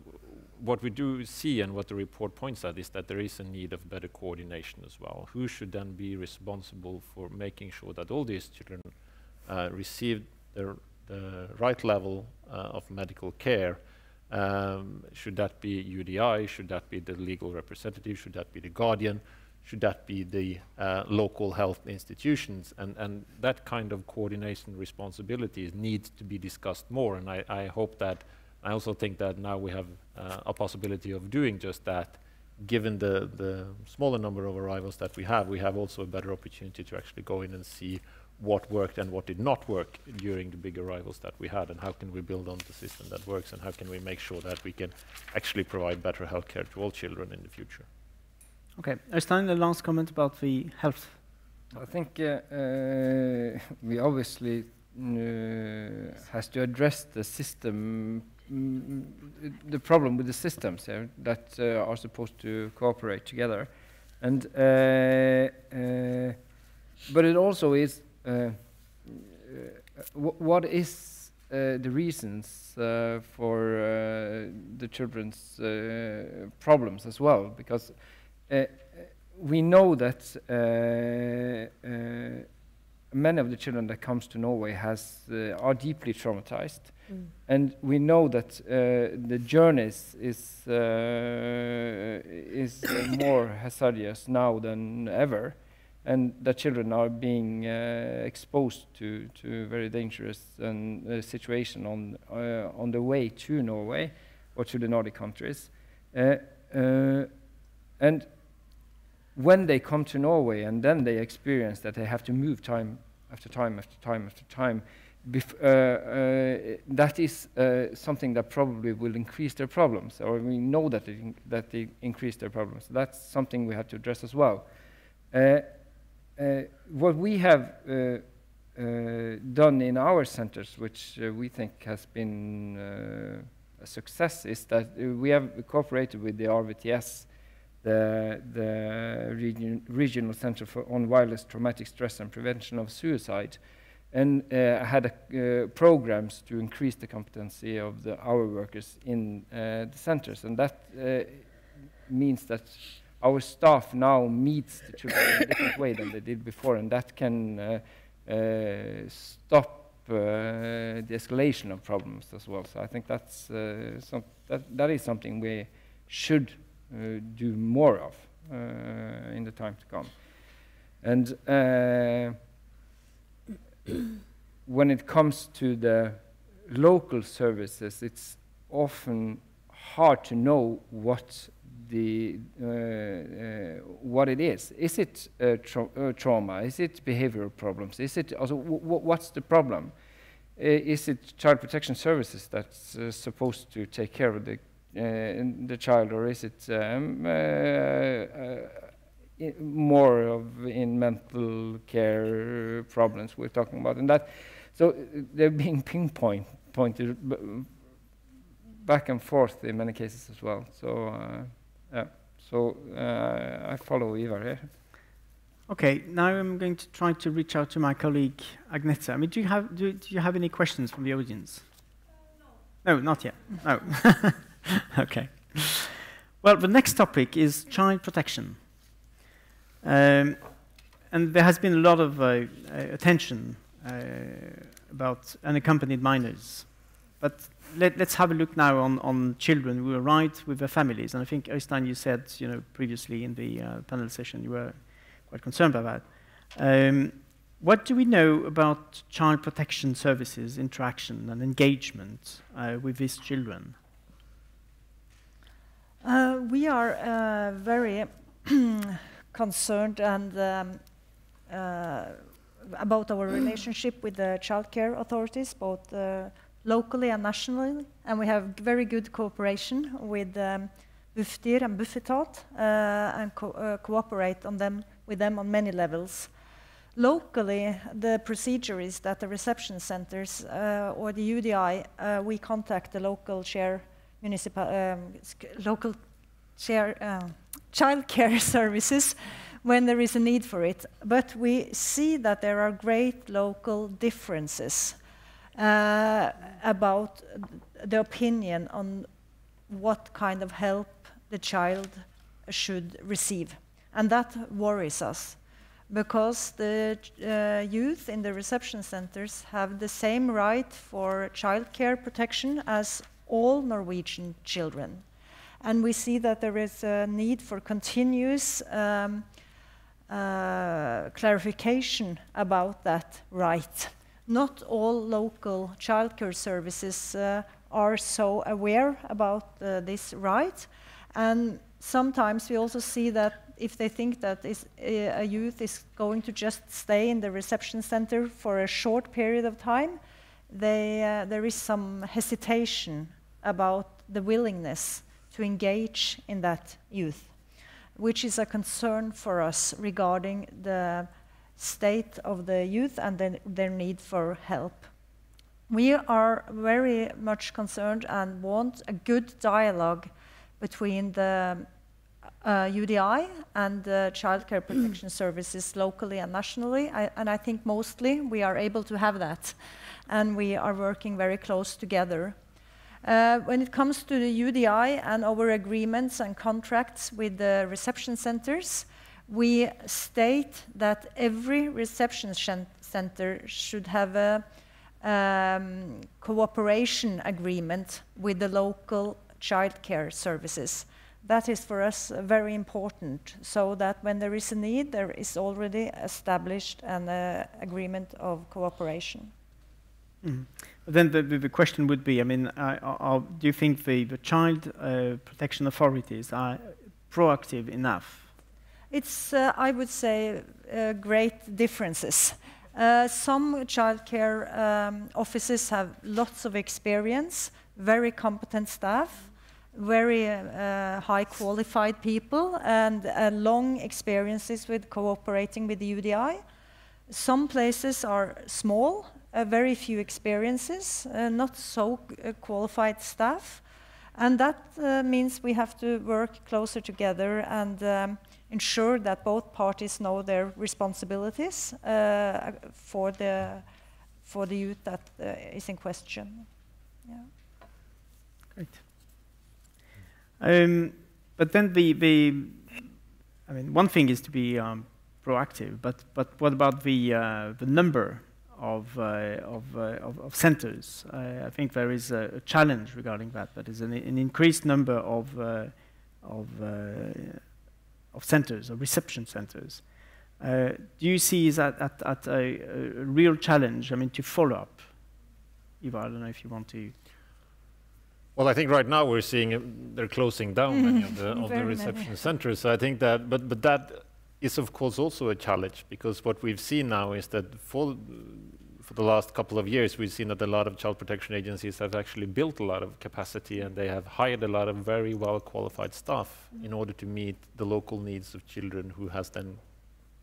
what we do see and what the report points at is that there is a need of better coordination as well. Who should then be responsible for making sure that all these children receive the right level of medical care? Should that be UDI? Should that be the legal representative? Should that be the guardian? Should that be the local health institutions? And that kind of coordination responsibilities need to be discussed more. And I hope that, I also think that now we have a possibility of doing just that. Given the smaller number of arrivals that we have also a better opportunity to actually go in and see what worked and what did not work during the big arrivals that we had, and how can we build on the system that works, and how can we make sure that we can actually provide better healthcare to all children in the future. Okay, Øystein, the last comment about the health. I think we obviously has to address the system, the problem with the systems here that are supposed to cooperate together, and but it also is what is the reasons for the children's problems as well, because we know that many of the children that comes to Norway are deeply traumatized, and we know that the journeys is more hazardous now than ever, and that children are being exposed to very dangerous situation on the way to Norway or to the Nordic countries, and when they come to Norway and then they experience that they have to move time after time after time after time, that is something that probably will increase their problems, or we know that they increase their problems. That's something we have to address as well. What we have done in our centers, which we think has been a success, is that we have cooperated with the RVTS, the Regional Center on Wireless Traumatic Stress and Prevention of Suicide, and had programs to increase the competency of our workers in the centers, and that means that our staff now meets the children in a different way than they did before, and that can stop the escalation of problems as well. So I think that's that is something we should do more of in the time to come. And when it comes to the local services, it's often hard to know what it is. Is it trauma? Is it behavioral problems? Is it also what's the problem? Is it child protection services that's supposed to take care of the child, or is it more of in mental care problems we're talking about? And that, so they're being pointed back and forth in many cases as well. So yeah. So I follow Ivar here. Okay, now I'm going to try to reach out to my colleague Agnete. I mean, do you have any questions from the audience? No, not yet. No. Okay. Well, the next topic is child protection. And there has been a lot of attention about unaccompanied minors. But let's have a look now on children who arrived with their families. And I think, Øystein, you said previously in the panel session you were quite concerned about that. What do we know about child protection services, interaction and engagement with these children? We are very concerned and about our relationship with the childcare authorities, both locally and nationally, and we have very good cooperation with Bufdir and Bufetat and cooperate with them on many levels. Locally, the procedure is that the reception centers or the UDI, we contact the local child care services when there is a need for it. But we see that there are great local differences. about the opinion on what kind of help the child should receive. And that worries us, because the youth in the reception centers have the same right for childcare protection as all Norwegian children. And we see that there is a need for continuous clarification about that right. Not all local childcare services are so aware about this right, and sometimes we also see that if they think that a youth is going to just stay in the reception center for a short period of time, there is some hesitation about the willingness to engage in that youth, which is a concern for us regarding the state of the youth and their need for help. We are very much concerned and want a good dialogue between the UDI and the childcare protection services locally and nationally, and I think mostly we are able to have that, and we are working very close together. When it comes to the UDI and our agreements and contracts with the reception centers, we state that every reception center should have a cooperation agreement with the local childcare services. That is for us very important, so that when there is a need, there is already established an agreement of cooperation. Mm. Then the question would be, I mean, do you think the child protection authorities are proactive enough? It's, I would say, great differences. Some childcare offices have lots of experience, very competent staff, very high qualified people, and long experiences with cooperating with the UDI. Some places are small, very few experiences, not so qualified staff, and that means we have to work closer together and ensure that both parties know their responsibilities for the youth that is in question. Yeah. Great. But then I mean, one thing is to be proactive, but what about the number of centers? I think there is a challenge regarding that. That is an increased number of centers, or reception centers. Do you see that at a real challenge? I mean, to follow up. Eva, I don't know if you want to. Well, I think right now we're seeing they're closing down many of the reception centers. So I think that, but that is of course also a challenge, because what we've seen now is that for the last couple of years, we've seen that a lot of child protection agencies have actually built a lot of capacity, and they have hired a lot of very well qualified staff in order to meet the local needs of children who has then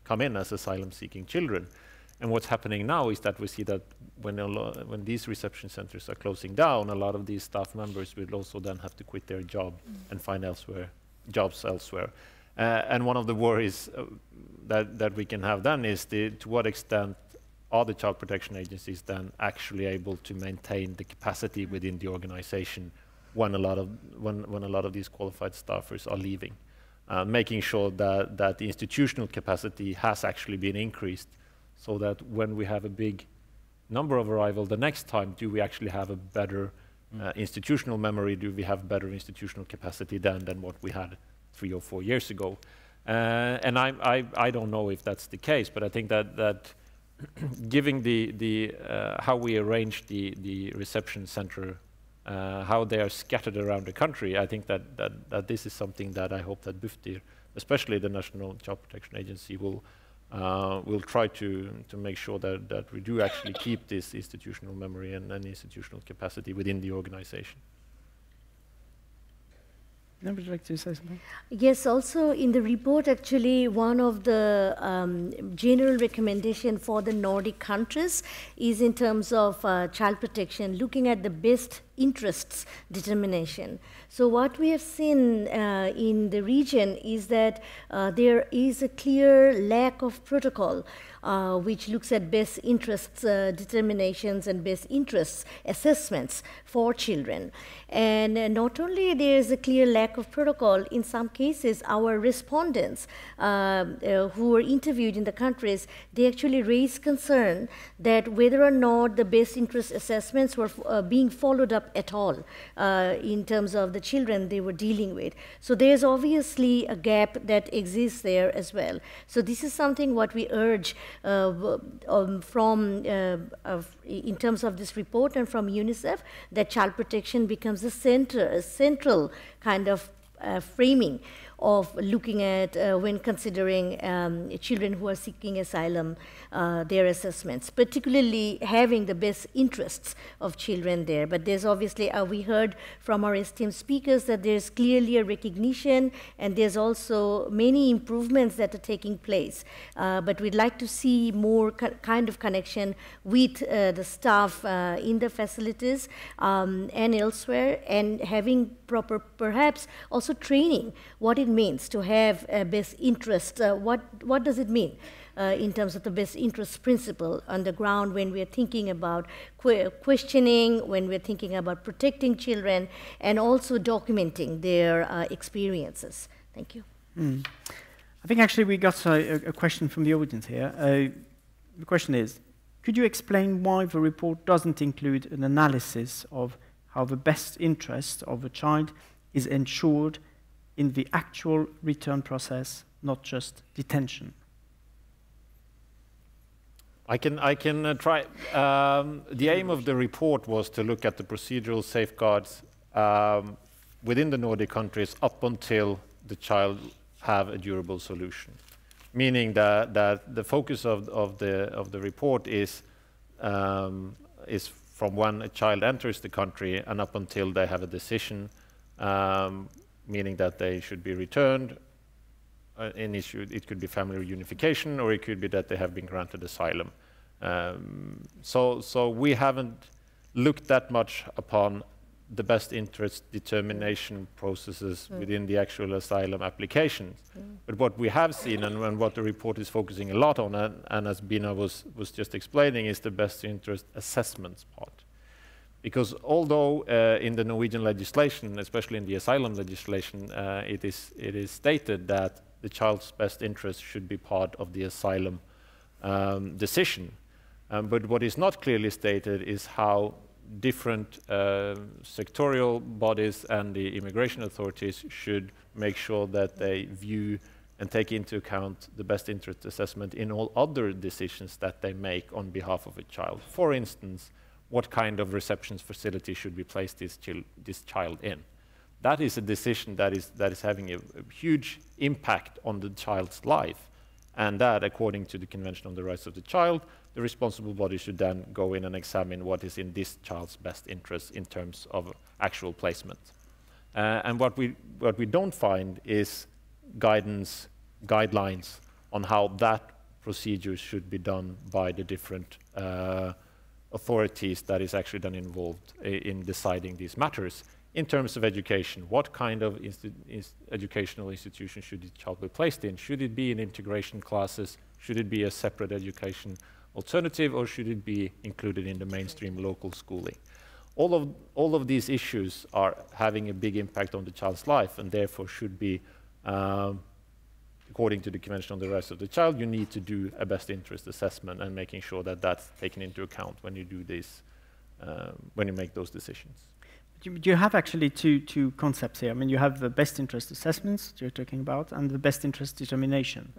come in as asylum-seeking children. And what's happening now is that we see that when these reception centers are closing down, a lot of these staff members will also then have to quit their job and find jobs elsewhere. And one of the worries that we can have then is to what extent are the child protection agencies then actually able to maintain the capacity within the organization when a lot of these qualified staffers are leaving, making sure that the institutional capacity has actually been increased, so that when we have a big number of arrival the next time, do we actually have a better institutional memory? Do we have better institutional capacity than what we had 3 or 4 years ago? And I don't know if that's the case, but I think that given how we arrange the reception center, how they are scattered around the country, I think that this is something that I hope that Bufdir, especially the National Child Protection Agency, will try to make sure that we do actually keep this institutional memory and institutional capacity within the organization. Would you like to say something? Yes, also in the report, actually, one of the general recommendation for the Nordic countries is in terms of child protection, looking at the best interests determination. So what we have seen in the region is that there is a clear lack of protocol which looks at best interests determinations and best interests assessments for children. And not only there is a clear lack of protocol, in some cases our respondents who were interviewed in the countries, they actually raised concern that whether or not the best interest assessments were being followed up at all in terms of the children they were dealing with. So there's obviously a gap that exists there as well. So this is something what we urge in terms of this report and from UNICEF, that child protection becomes a central kind of framing of looking at when considering children who are seeking asylum, their assessments, particularly having the best interests of children there. But there's obviously, we heard from our esteemed speakers that there's clearly a recognition and there's also many improvements that are taking place. But we'd like to see more kind of connection with the staff in the facilities and elsewhere, and having proper, perhaps also training what it means to have a best interest. What does it mean in terms of the best interest principle on the ground when we are thinking about questioning, when we're thinking about protecting children, and also documenting their experiences. Thank you. I think actually we got a question from the audience here. The question is, could you explain why the report doesn't include an analysis of how the best interest of a child is ensured in the actual return process, not just detention? I can try. The aim of the report was to look at the procedural safeguards within the Nordic countries up until the child have a durable solution, meaning that the focus of the report is from when a child enters the country and up until they have a decision, meaning that they should be returned. It could be family reunification, or it could be that they have been granted asylum. So we haven't looked that much upon the best interest determination processes within the actual asylum applications. But what we have seen, and what the report is focusing a lot on, and as Bina was just explaining, is the best interest assessments part. Because although in the Norwegian legislation, especially in the asylum legislation, it is stated that the child's best interest should be part of the asylum decision. But what is not clearly stated is how different sectorial bodies and the immigration authorities should make sure that they view and take into account the best interest assessment in all other decisions that they make on behalf of a child. For instance, what kind of reception facility should we place this child in? That is a decision that is having a huge impact on the child's life, and that, according to the Convention on the Rights of the Child, the responsible body should then go in and examine what is in this child's best interest in terms of actual placement. And what we don't find is guidelines on how that procedure should be done by the different authorities that is actually then involved in deciding these matters. In terms of education, what kind of educational institution should the child be placed in? Should it be in integration classes? Should it be a separate education alternative, or should it be included in the mainstream local schooling? All of these issues are having a big impact on the child's life, and therefore should be, according to the Convention on the Rights of the Child, you need to do a best interest assessment and making sure that that's taken into account when you do this, when you make those decisions. You have actually two concepts here. I mean, you have the best interest assessments you're talking about, and the best interest determination.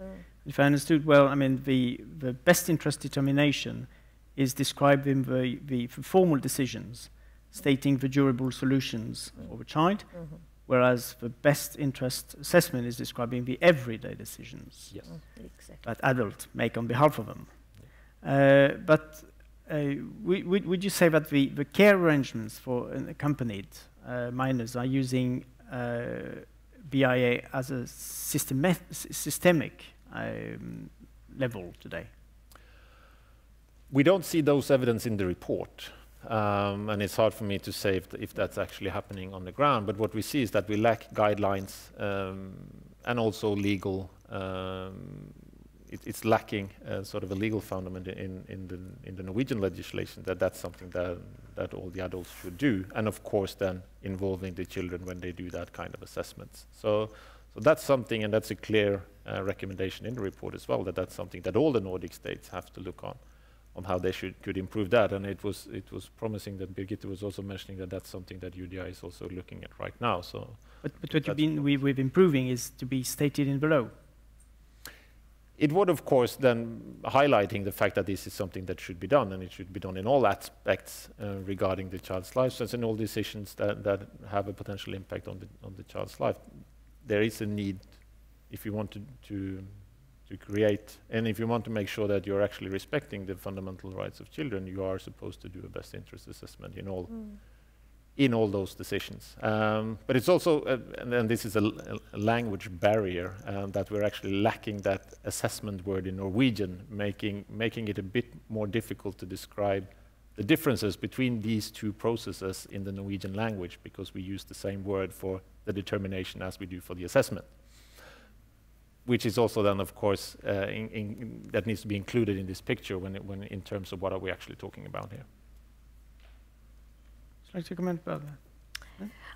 If I understood well, I mean, the best interest determination is described in the formal decisions, stating the durable solutions of a child, whereas the best interest assessment is describing the everyday decisions that adults make on behalf of them. But would you say that the care arrangements for accompanied minors are using BIA as a systemic level today? We don't see those evidence in the report. and it's hard for me to say if that's actually happening on the ground. But what we see is that we lack guidelines and also legal. It's lacking sort of a legal fundament in the Norwegian legislation that's something that all the adults should do, and of course then involving the children when they do that kind of assessments. So that's something, and that's a clear recommendation in the report as well, that's something that all the Nordic states have to look on how they could improve that. And it was promising that Birgitte was also mentioning that that's something that UDI is also looking at right now. So, but what you mean with improving is to be stated in below. It would, of course, then highlighting the fact that this is something that should be done, and it should be done in all aspects regarding the child's life, so in all decisions that have a potential impact on the child's life. There is a need, if you want to create, and if you want to make sure that you're actually respecting the fundamental rights of children, you are supposed to do a best interest assessment in all those decisions. But it's also, and this is a language barrier, that we're actually lacking that assessment word in Norwegian, making it a bit more difficult to describe the differences between these two processes in the Norwegian language, because we use the same word for the determination as we do for the assessment, which is also then, of course, that needs to be included in this picture when in terms of what are we actually talking about here. Would you like to comment about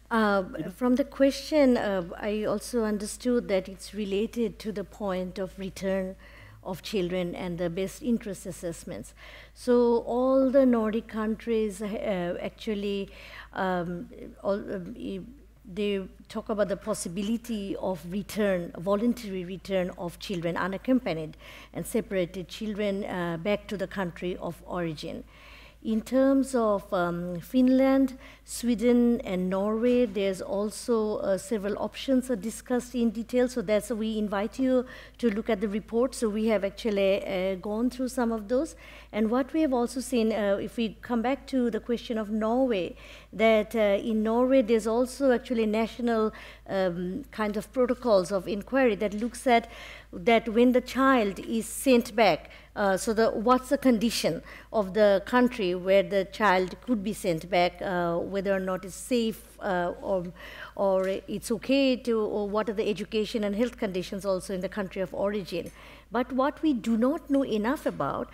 that? From the question, I also understood that it's related to the point of return of children and the best interest assessments. So all the Nordic countries actually, they talk about the possibility of return, voluntary return of children, unaccompanied and separated children back to the country of origin. In terms of Finland, Sweden, and Norway, there's also several options are discussed in detail. So that's we invite you to look at the report. So we have actually gone through some of those. And what we have also seen, if we come back to the question of Norway, that in Norway there's also actually national kind of protocols of inquiry that looks at that when the child is sent back, what's the condition of the country where the child could be sent back, whether or not it's safe or it's okay to, or what are the education and health conditions also in the country of origin. But what we do not know enough about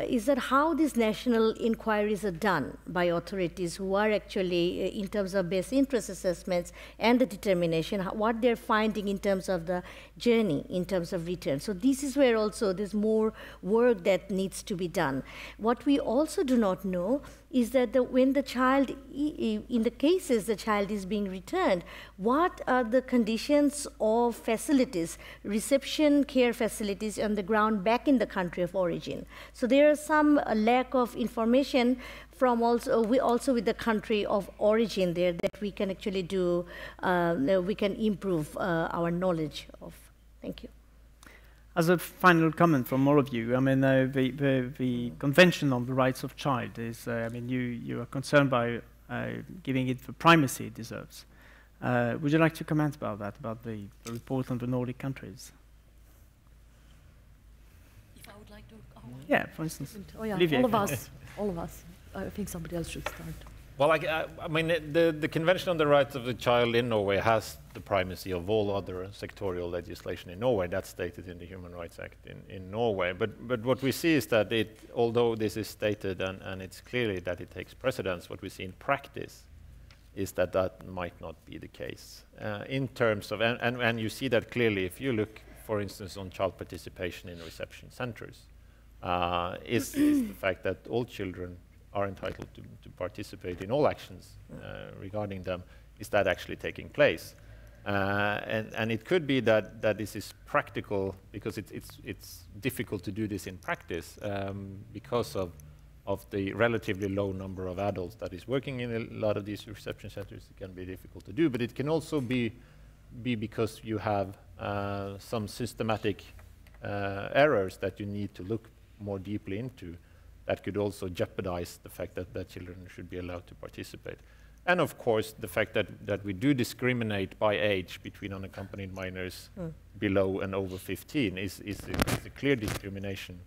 is that how these national inquiries are done by authorities who are actually, in terms of best interest assessments and the determination, what they're finding in terms of the journey, in terms of return. So this is where also there's more work that needs to be done. What we also do not know is that when the child, in the cases the child is being returned, what are the conditions of facilities, reception care facilities on the ground back in the country of origin. So there is some lack of information from also with the country of origin there that we can actually do, we can improve our knowledge of. Thank you. As a final comment from all of you, I mean, the Convention on the Rights of Child is, I mean, you are concerned by giving it the primacy it deserves. Would you like to comment about that, about the report on the Nordic countries? If I would like to... Yeah, for instance. Oh yeah, Olivia. all of us. I think somebody else should start. Well, I mean, the Convention on the Rights of the Child in Norway has the primacy of all other sectorial legislation in Norway. That's stated in the Human Rights Act in Norway. But what we see is that although this is stated and it's clearly that it takes precedence, what we see in practice is that might not be the case. In terms of, and you see that clearly if you look, for instance, on child participation in reception centers, is the fact that all children are entitled to participate in all actions regarding them. Is that actually taking place? And it could be that this is practical because it's difficult to do this in practice because of the relatively low number of adults that is working in a lot of these reception centers. It can be difficult to do, but it can also be because you have some systematic errors that you need to look more deeply into. That could also jeopardize the fact that children should be allowed to participate. And of course, the fact that we do discriminate by age between unaccompanied minors below and over 15 is a clear discrimination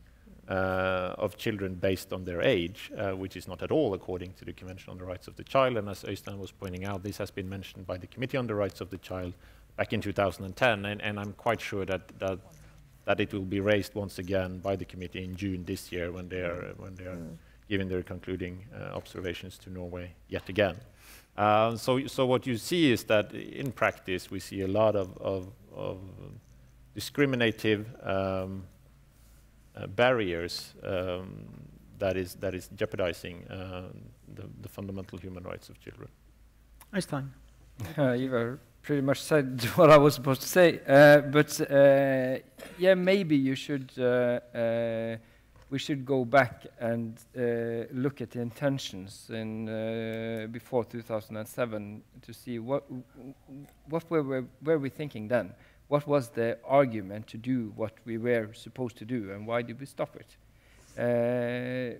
of children based on their age, which is not at all according to the Convention on the Rights of the Child. And as Øystein was pointing out, this has been mentioned by the Committee on the Rights of the Child back in 2010, and I'm quite sure that it will be raised once again by the committee in June this year when they are giving their concluding observations to Norway yet again. So what you see is that in practice we see a lot of discriminative barriers that is jeopardizing the fundamental human rights of children. Øystein. You were pretty much said what I was supposed to say, but yeah, maybe you should. We should go back and look at the intentions in before 2007 to see what were we thinking then. What was the argument to do what we were supposed to do, and why did we stop it?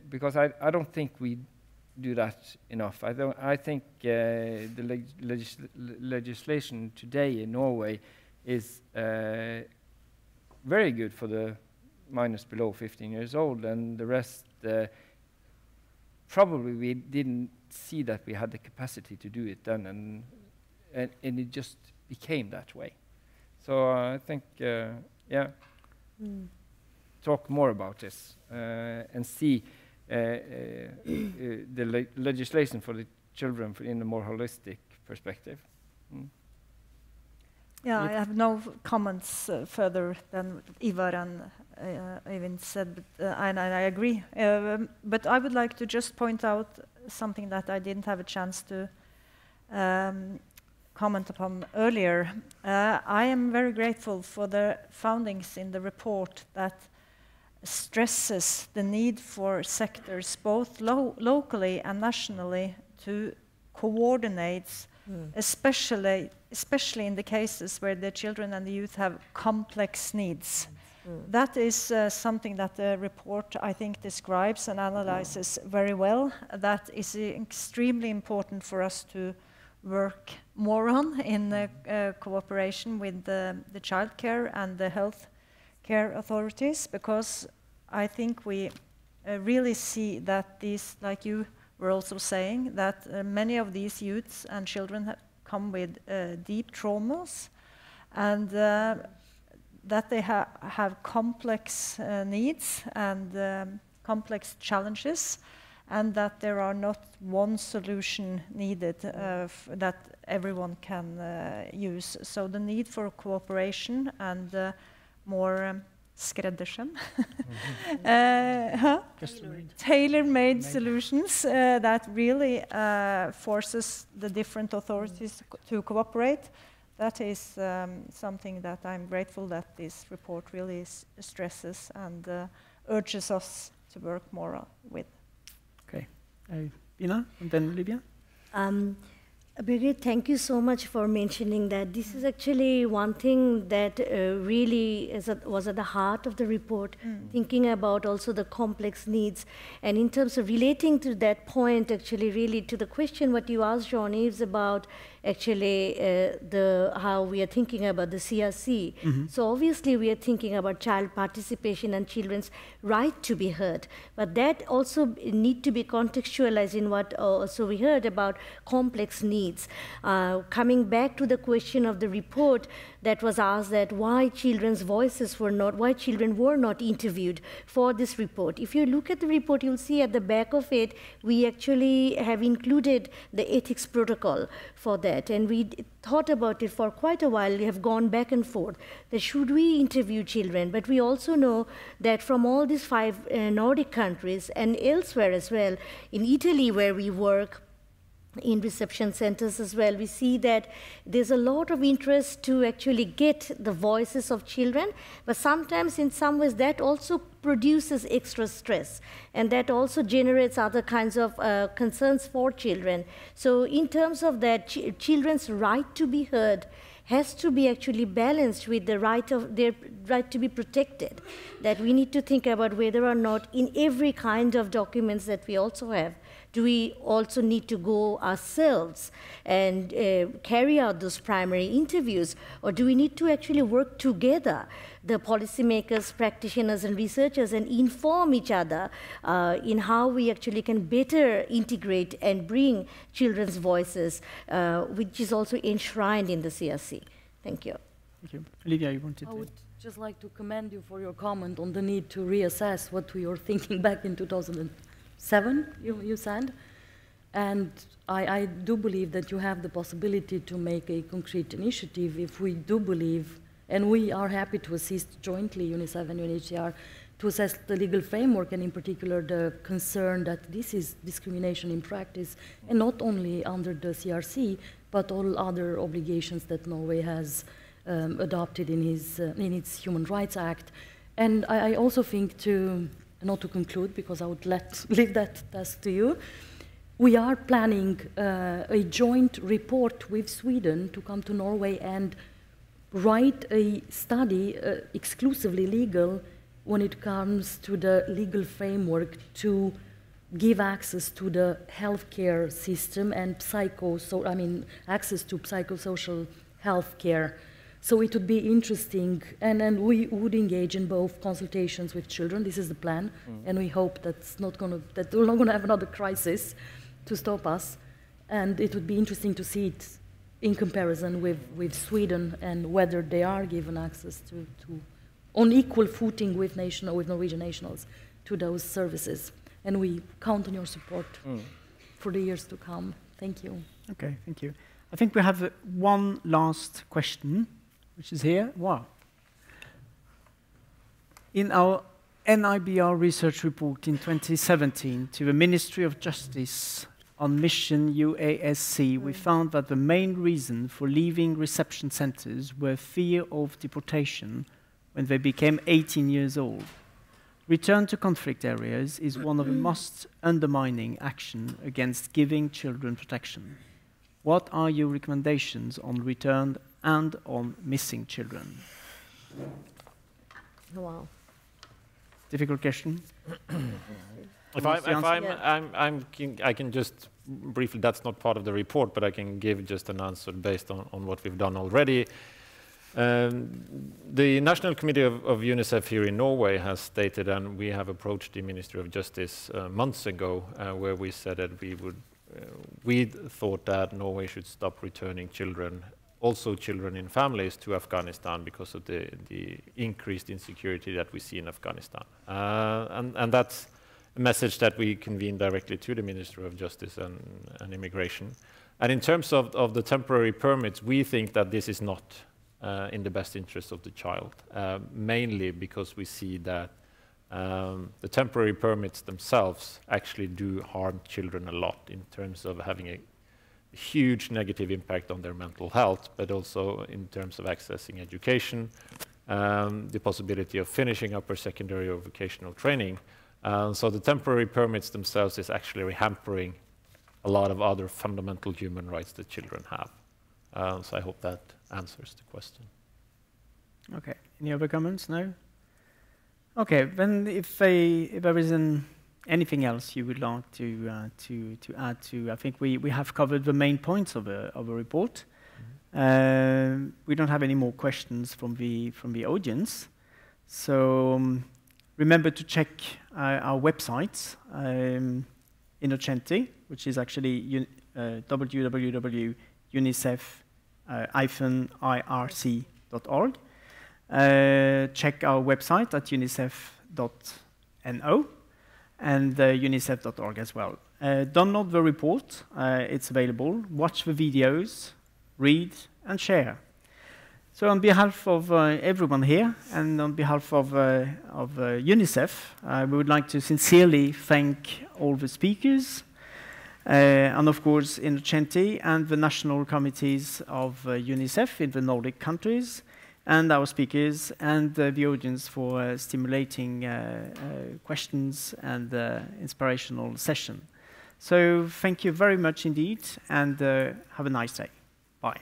Because I don't think we do that enough. I think the legislation today in Norway is very good for the minors below 15 years old, and the rest probably we didn't see that we had the capacity to do it then, and it just became that way. So I think, yeah, talk more about this and see the legislation for the children in a more holistic perspective. Yeah, I have no comments further than Ivar and Øyvind said, but, and I agree. But I would like to just point out something that I didn't have a chance to comment upon earlier. I am very grateful for the findings in the report that stresses the need for sectors, both locally and nationally, to coordinate, especially in the cases where the children and the youth have complex needs. That is something that the report, I think, describes and analyzes very well. That is extremely important for us to work more on in cooperation with the childcare and the health care authorities, because I think we really see that these, like you were also saying, that many of these youths and children come with deep traumas, and that they have complex needs and complex challenges, and that there are not one solution needed that everyone can use. So the need for cooperation and more skräddersøm, tailor-made solutions that really forces the different authorities to cooperate. That is something that I'm grateful that this report really stresses and urges us to work more with. Okay. Ina, and then Olivia. Birgit, thank you so much for mentioning that. This is actually one thing that really was at the heart of the report, thinking about also the complex needs. And in terms of relating to that point, actually, really to the question what you asked, Jean-Yves, about actually how we are thinking about the CRC. So obviously we are thinking about child participation and children's right to be heard, but that also need to be contextualized in what also we heard about complex needs. Coming back to the question of the report that was asked, that why children were not interviewed for this report. If you look at the report, you'll see at the back of it, we actually have included the ethics protocol for that. And we thought about it for quite a while. We have gone back and forth that should we interview children? But we also know that from all these 5 Nordic countries and elsewhere as well, in Italy where we work, in reception centers as well, we see that there's a lot of interest to actually get the voices of children, but sometimes in some ways that also produces extra stress, and that also generates other kinds of concerns for children. So in terms of that, children's right to be heard has to be actually balanced with the their right to be protected. That we need to think about whether or not in every kind of documents that we also have Do we also need to go ourselves and carry out those primary interviews? Or do we need to actually work together, the policymakers, practitioners, and researchers, and inform each other in how we actually can better integrate and bring children's voices, which is also enshrined in the CRC? Thank you. Thank you. Olivia, you wanted to? I would just like to commend you for your comment on the need to reassess what we were thinking back in 2007, you said. And I do believe that you have the possibility to make a concrete initiative if we do believe, and we are happy to assist jointly, UNICEF and UNHCR, to assess the legal framework, and in particular the concern that this is discrimination in practice, and not only under the CRC, but all other obligations that Norway has adopted in its Human Rights Act. And I also think, not to conclude, because I would leave that task to you, we are planning a joint report with Sweden to come to Norway and write a study exclusively legal when it comes to the legal framework to give access to the healthcare system and access to psychosocial healthcare. So it would be interesting, and we would engage in both consultations with children. This is the plan, and we hope that we're not going to have another crisis to stop us. And it would be interesting to see it in comparison with Sweden and whether they are given access to on equal footing with Norwegian nationals to those services. And we count on your support for the years to come. Thank you. Okay, thank you. I think we have one last question, which is here. Wow. In our NIBR research report in 2017 to the Ministry of Justice on Mission UASC, we found that the main reason for leaving reception centers were fear of deportation when they became 18 years old. Return to conflict areas is one of the most undermining action against giving children protection. What are your recommendations on return and on missing children? Wow. Difficult question. I can just briefly, that's not part of the report, but I can give just an answer based on what we've done already. The National Committee of UNICEF here in Norway has stated, and we have approached the Ministry of Justice months ago, where we said that we thought that Norway should stop returning children, also children in families, to Afghanistan because of the increased insecurity that we see in Afghanistan. And that's a message that we convened directly to the Ministry of Justice and Immigration. And in terms of the temporary permits, we think that this is not in the best interest of the child, mainly because we see that the temporary permits themselves actually do harm children a lot in terms of having a huge negative impact on their mental health, but also in terms of accessing education, the possibility of finishing upper secondary or vocational training. So the temporary permits themselves is actually hampering a lot of other fundamental human rights that children have. So I hope that answers the question. Okay. Any other comments? No? Okay. Then if there isn't anything else you would like to add to, I think we have covered the main points of a report. We don't have any more questions from the audience. So remember to check our website, Innocenti, which is actually www.unicef-irc.org. Check our website at unicef.no and unicef.org as well. Download the report. It's available. Watch the videos, read, and share. So on behalf of everyone here and on behalf of UNICEF, we would like to sincerely thank all the speakers, and of course Innocenti and the national committees of UNICEF in the Nordic countries, and our speakers and the audience for stimulating questions and inspirational session. So thank you very much indeed, and have a nice day. Bye.